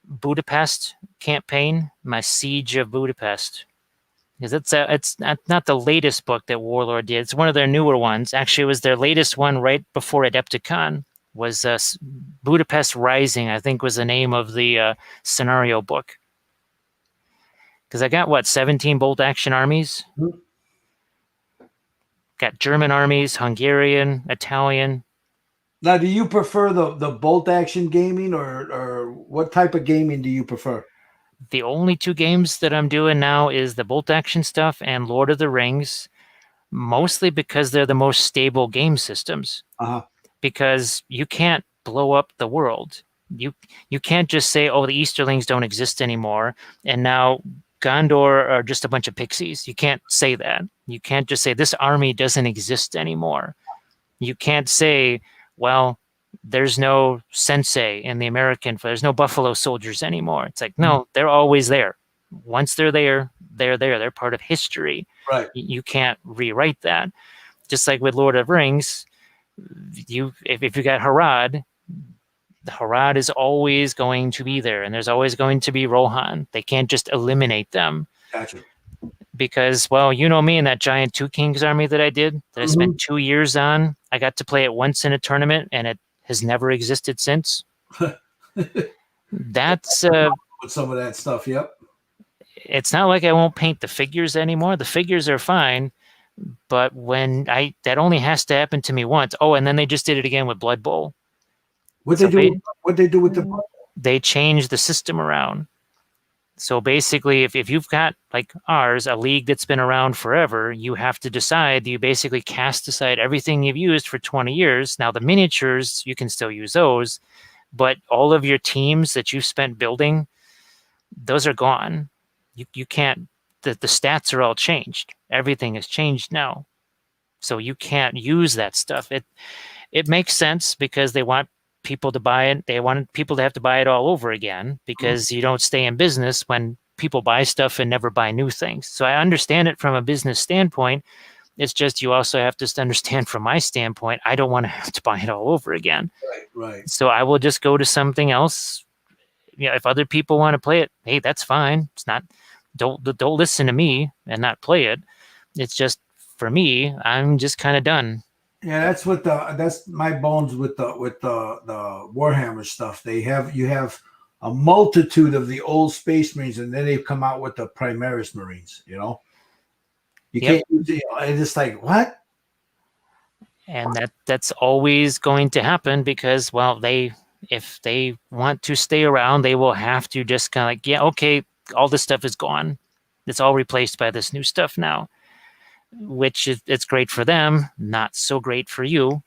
Budapest campaign, my Siege of Budapest. Because it's not the latest book that Warlord did. It's one of their newer ones. Actually, it was their latest one right before Adepticon. Was Budapest Rising, I think was the name of the scenario book. Because I got, 17 bolt action armies? Mm-hmm. Got German armies, Hungarian, Italian. Now, do you prefer the bolt action gaming, or what type of gaming do you prefer? The only two games that I'm doing now is the bolt action stuff and Lord of the Rings, mostly because they're the most stable game systems. Uh-huh. Because you can't blow up the world. You can't just say, oh, the Easterlings don't exist anymore, and now Gondor are just a bunch of pixies. You can't say that. You can't just say this army doesn't exist anymore. You can't say, well, there's no sensei in the American, there's no Buffalo Soldiers anymore. It's like, no, they're always there. Once they're there, they're there. They're part of history. Right. You can't rewrite that. Just like with Lord of the Rings, if you got Harad, the Harad is always going to be there, and there's always going to be Rohan. They can't just eliminate them. Gotcha. Because, well, you know me and that giant Two Kings army that I did, that I spent 2 years on. I got to play it once in a tournament, and it has never existed since. That's with some of that stuff. Yep. It's not like I won't paint the figures anymore. The figures are fine. But that only has to happen to me once. Oh, and then they just did it again with Blood Bowl. What they do with the Blood Bowl? They changed the system around. So basically, if you've got, like ours, a league that's been around forever, you have to decide, you basically cast aside everything you've used for 20 years. Now, the miniatures, you can still use those, but all of your teams that you've spent building, those are gone. You can't, the stats are all changed. Everything has changed now. So you can't use that stuff. It makes sense because they want people to buy it. They want people to have to buy it all over again because you don't stay in business when people buy stuff and never buy new things. So I understand it from a business standpoint. It's just you also have to understand from my standpoint, I don't want to have to buy it all over again. Right. So I will just go to something else. You know, if other people want to play it, hey, that's fine. It's not, don't listen to me and not play it. It's just, for me, I'm just kind of done. Yeah, that's my bones with the Warhammer stuff. You have a multitude of the old Space Marines, and then they've come out with the Primaris Marines. You know, you can't. It's just like what? And that's always going to happen because, well, if they want to stay around, they will have to just kind of like, yeah, okay, all this stuff is gone. It's all replaced by this new stuff now. Which it's great for them, not so great for you.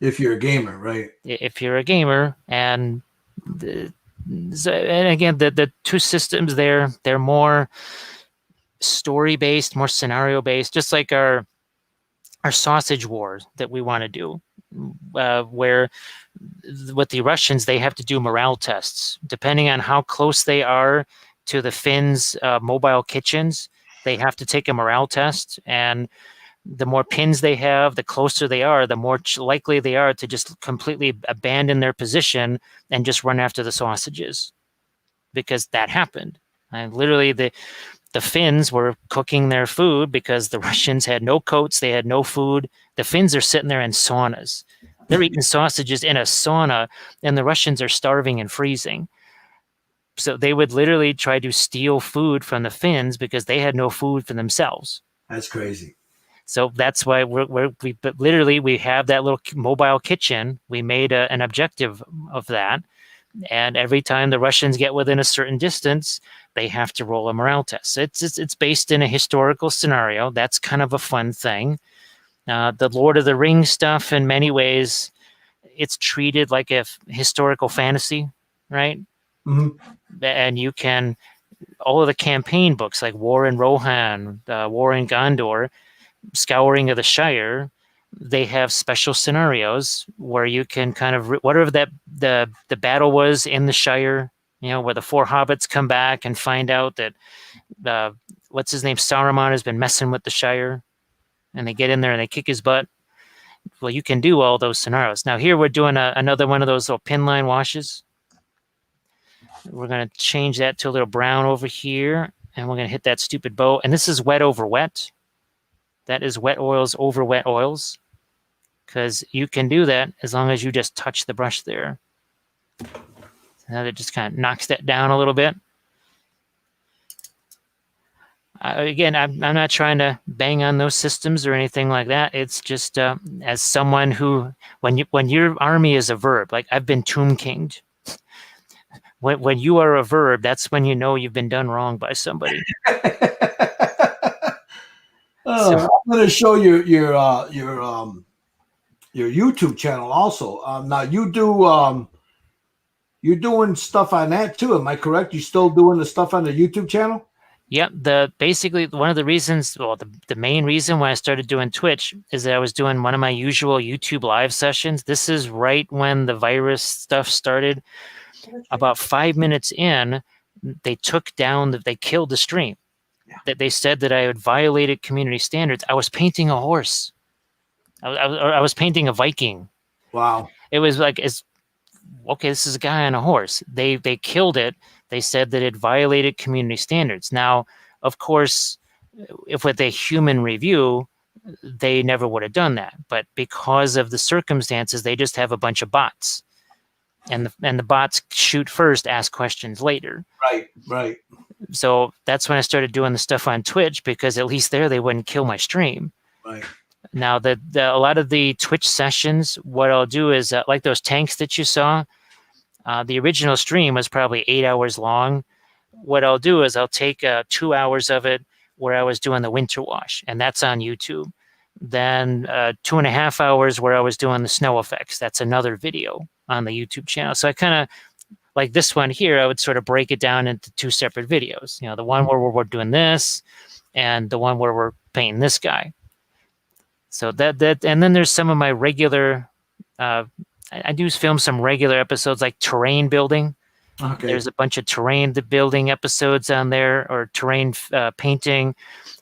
If you're a gamer, right? If you're a gamer, and So, and again, the two systems there, they're more story based, more scenario based, just like our sausage wars that we want to do, where with the Russians, they have to do morale tests. Depending on how close they are to the Finns' mobile kitchens, they have to take a morale test. And the more pins they have, the closer they are, the more likely they are to just completely abandon their position and just run after the sausages, because that happened. And literally, the Finns were cooking their food because the Russians had no coats, they had no food. The Finns are sitting there in saunas. They're eating sausages in a sauna, and the Russians are starving and freezing. So they would literally try to steal food from the Finns because they had no food for themselves. That's crazy. So that's why but literally we have that little mobile kitchen. We made an objective of that. And every time the Russians get within a certain distance, they have to roll a morale test. It's based in a historical scenario. That's kind of a fun thing. The Lord of the Rings stuff, in many ways, it's treated like a historical fantasy, right? Mm-hmm. And you can, all of the campaign books like War in Rohan, War in Gondor, Scouring of the Shire, they have special scenarios where you can kind of whatever that the battle was in the Shire, where the four hobbits come back and find out that what's his name, Saruman, has been messing with the Shire, and they get in there and they kick his butt. Well, you can do all those scenarios. Now here we're doing another one of those little pin line washes. We're going to change that to a little brown over here, and we're going to hit that stupid bow. And this is wet over wet. That is wet oils over wet oils, because you can do that as long as you just touch the brush there. Now that just kind of knocks that down a little bit. Again, I'm not trying to bang on those systems or anything like that. It's just as someone who, when your army is a verb, like I've been Tomb Kinged. When you are a verb, that's when you know you've been done wrong by somebody. I'm going to show you your YouTube channel also. Now you're doing stuff on that too. Am I correct? You still doing the stuff on the YouTube channel? Yep. Basically one of the reasons, well, the main reason why I started doing Twitch is that I was doing one of my usual YouTube live sessions. This is right when the virus stuff started. About 5 minutes in, they killed the stream. Yeah. That they said that I had violated community standards. I was painting a horse. I was painting a Viking. Wow. It was like, okay, this is a guy on a horse. They killed it. They said that it violated community standards. Now, of course, if with a human review, they never would have done that. But because of the circumstances, they just have a bunch of bots. And the bots shoot first, ask questions later. Right. So that's when I started doing the stuff on Twitch, because at least there they wouldn't kill my stream. Right. Now, a lot of the Twitch sessions, what I'll do is like those tanks that you saw. The original stream was probably 8 hours long. What I'll do is I'll take 2 hours of it where I was doing the winter wash, and that's on YouTube. Then 2.5 hours where I was doing the snow effects. That's another video on the YouTube channel. So I kind of, like this one here, I would sort of break it down into two separate videos. The one where we're doing this, and the one where we're painting this guy. So that and then there's some of my regular, I do film some regular episodes like terrain building. Okay. There's a bunch of terrain building episodes on there, or terrain painting.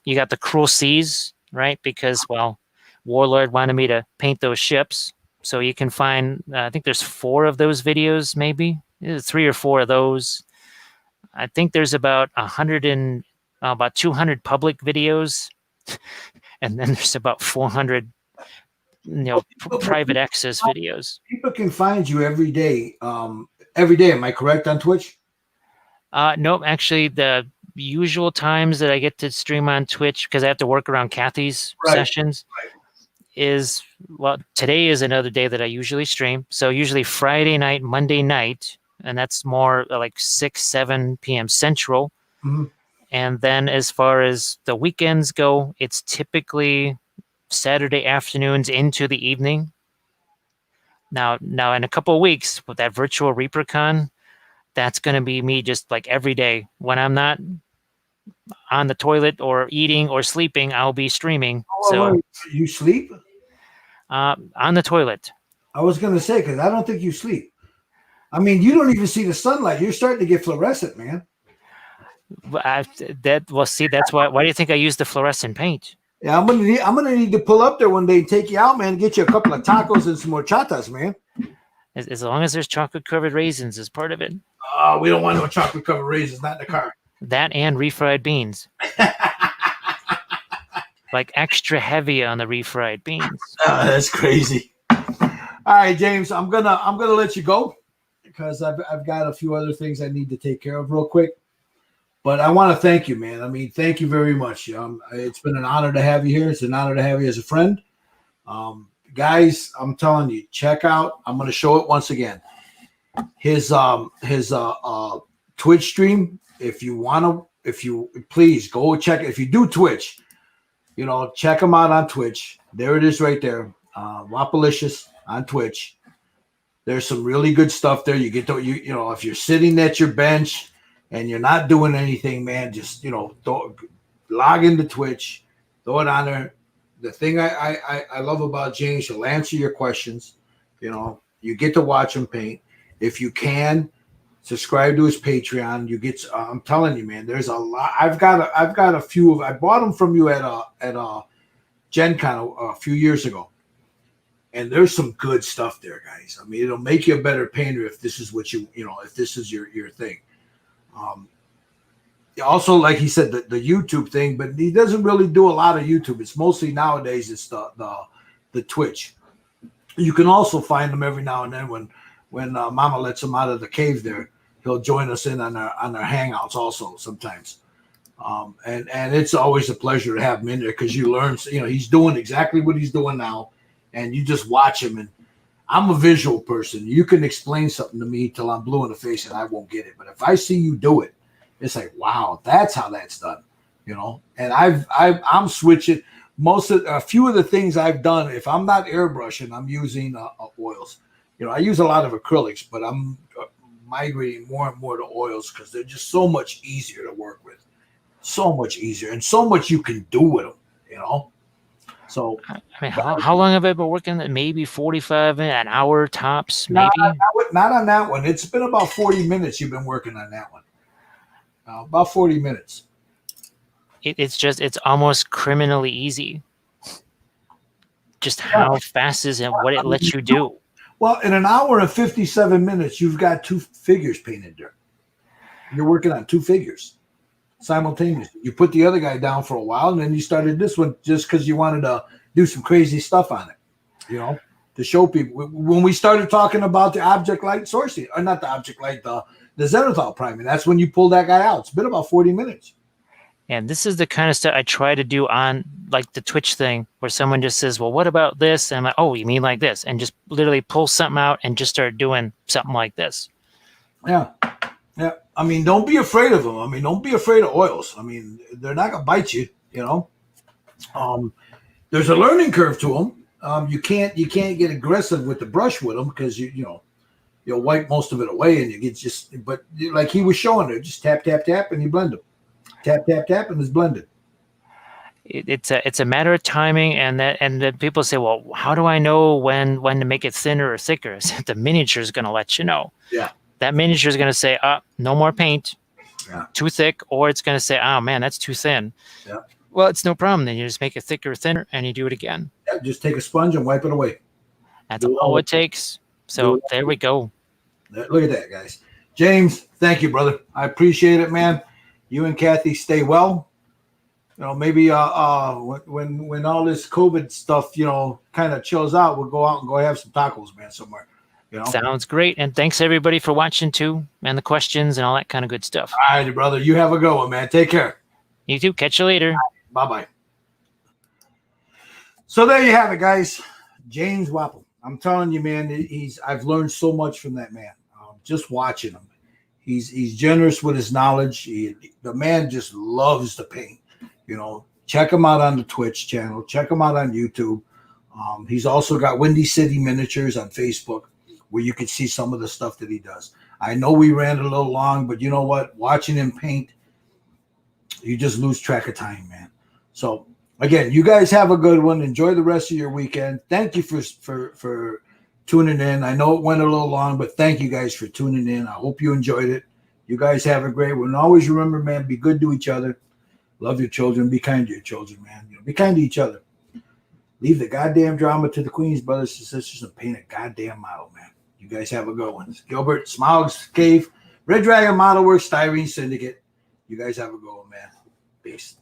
You got the Cruel Seas, right? Because, well, Warlord wanted me to paint those ships. So you can find, I think there's 4 of those videos, maybe 3 or 4 of those. I think there's about 200 public videos. And then there's about 400, private access videos. People can find you every day. Am I correct on Twitch? Nope. Actually, the usual times that I get to stream on Twitch, because I have to work around Kathy's sessions, is, well, today is another day that I usually stream. So usually Friday night, Monday night, and that's more like 6, 7 p.m. Central. Mm-hmm. And then as far as the weekends go, it's typically Saturday afternoons into the evening. Now in a couple of weeks with that virtual ReaperCon, that's going to be me just like every day. When I'm not on the toilet or eating or sleeping, I'll be streaming. So wait, you sleep? on the toilet. I was going to say, because I don't think you sleep. I mean, you don't even see the sunlight. You're starting to get fluorescent, man. See, that's why do you think I use the fluorescent paint? Yeah, I'm gonna need to pull up there one day and take you out, man, and get you a couple of tacos and some horchatas, man. As long as there's chocolate covered raisins as part of it. We don't want no chocolate covered raisins, not in the car. That and refried beans. Like extra heavy on the refried beans. That's crazy. All right, James, I'm gonna let you go because I've got a few other things I need to take care of real quick. But I want to thank you, man. I mean, thank you very much. It's been an honor to have you here. It's an honor to have you as a friend. Guys, I'm telling you, check out. I'm going to show it once again. His Twitch stream. If you please go check it. If you do Twitch, check him out on Twitch. There it is right there. Wappalicious on Twitch. There's some really good stuff there. You get to, if you're sitting at your bench and you're not doing anything, man, just, log into Twitch, throw it on there. The thing I love about James, he'll answer your questions. You get to watch him paint. If you can, subscribe to his Patreon. You get, I'm telling you, man, there's a lot. I've got a few I bought them from you at Gen Con a few years ago. And there's some good stuff there, guys. I mean, it'll make you a better painter if this is what if this is your thing. Also, like he said, the YouTube thing, but he doesn't really do a lot of YouTube. It's mostly nowadays it's the Twitch. You can also find him every now and then when Mama lets him out of the cave there. He'll join us in on our hangouts also sometimes. And it's always a pleasure to have him in there because you learn. He's doing exactly what he's doing now, and you just watch him. And I'm a visual person. You can explain something to me till I'm blue in the face and I won't get it. But if I see you do it, it's like, wow, that's how that's done, And I'm switching a few of the things I've done. If I'm not airbrushing, I'm using oils. I use a lot of acrylics, but I'm migrating more and more to oils because they're just so much easier to work with, so much easier, and so much you can do with them, So, I mean, how long have I been working? Maybe 45 an hour tops, maybe? Not on that one. It's been about 40 minutes you've been working on that one. About 40 minutes. It's almost criminally easy. Just how fast is it, what it lets you do. Well, in an hour and 57 minutes, you've got 2 figures painted there. You're working on 2 figures simultaneously. You put the other guy down for a while, and then you started this one just because you wanted to do some crazy stuff on it, to show people. When we started talking about the object light sourcing, or not the object light, the Xenithol priming, that's when you pulled that guy out. It's been about 40 minutes. And this is the kind of stuff I try to do on like the Twitch thing where someone just says, well, what about this? And I'm like, oh, you mean like this? And just literally pull something out and just start doing something like this. Yeah. Yeah. I mean, don't be afraid of them. I mean, don't be afraid of oils. I mean, they're not going to bite you, There's a learning curve to them. You can't get aggressive with the brush with them because you'll wipe most of it away and you get but like he was showing there, just tap, tap, tap, and you blend them. Tap, tap, tap, and it's blended. It's a matter of timing, and then people say, well, how do I know when to make it thinner or thicker? The miniature is going to let you know. Yeah. That miniature is going to say, no more paint, too thick, or it's going to say, oh man, that's too thin. Yeah. Well, it's no problem. Then you just make it thicker or thinner, and you do it again. Yeah, just take a sponge and wipe it away. That's all it takes. So there we go. Look at that, guys. James, thank you, brother. I appreciate it, man. You and Kathy stay well. Maybe when all this COVID stuff, kind of chills out, we'll go out and go have some tacos, man, somewhere. Sounds great. And thanks everybody for watching too, and the questions and all that kind of good stuff. All right, brother. You have a good one, man. Take care. You too. Catch you later. Bye-bye. So there you have it, guys. James Wappel. I'm telling you, man, I've learned so much from that man. Just watching him. He's generous with his knowledge. The man just loves to paint. Check him out on the Twitch channel. Check him out on YouTube. He's also got Windy City Miniatures on Facebook, where you can see some of the stuff that he does. I know we ran a little long, but you know what? Watching him paint, you just lose track of time, man. So again, you guys have a good one. Enjoy the rest of your weekend. Thank you for tuning in. I know it went a little long, but thank you guys for tuning in. I hope you enjoyed it. You guys have a great one. Always remember, man, be good to each other. Love your children. Be kind to your children, man. Be kind to each other. Leave the goddamn drama to the queens, brothers and sisters, and paint a goddamn model, man. You guys have a good one. Gilbert, Smaug's Cave, Red Dragon Model Works, Styrene Syndicate. You guys have a good one, man. Peace.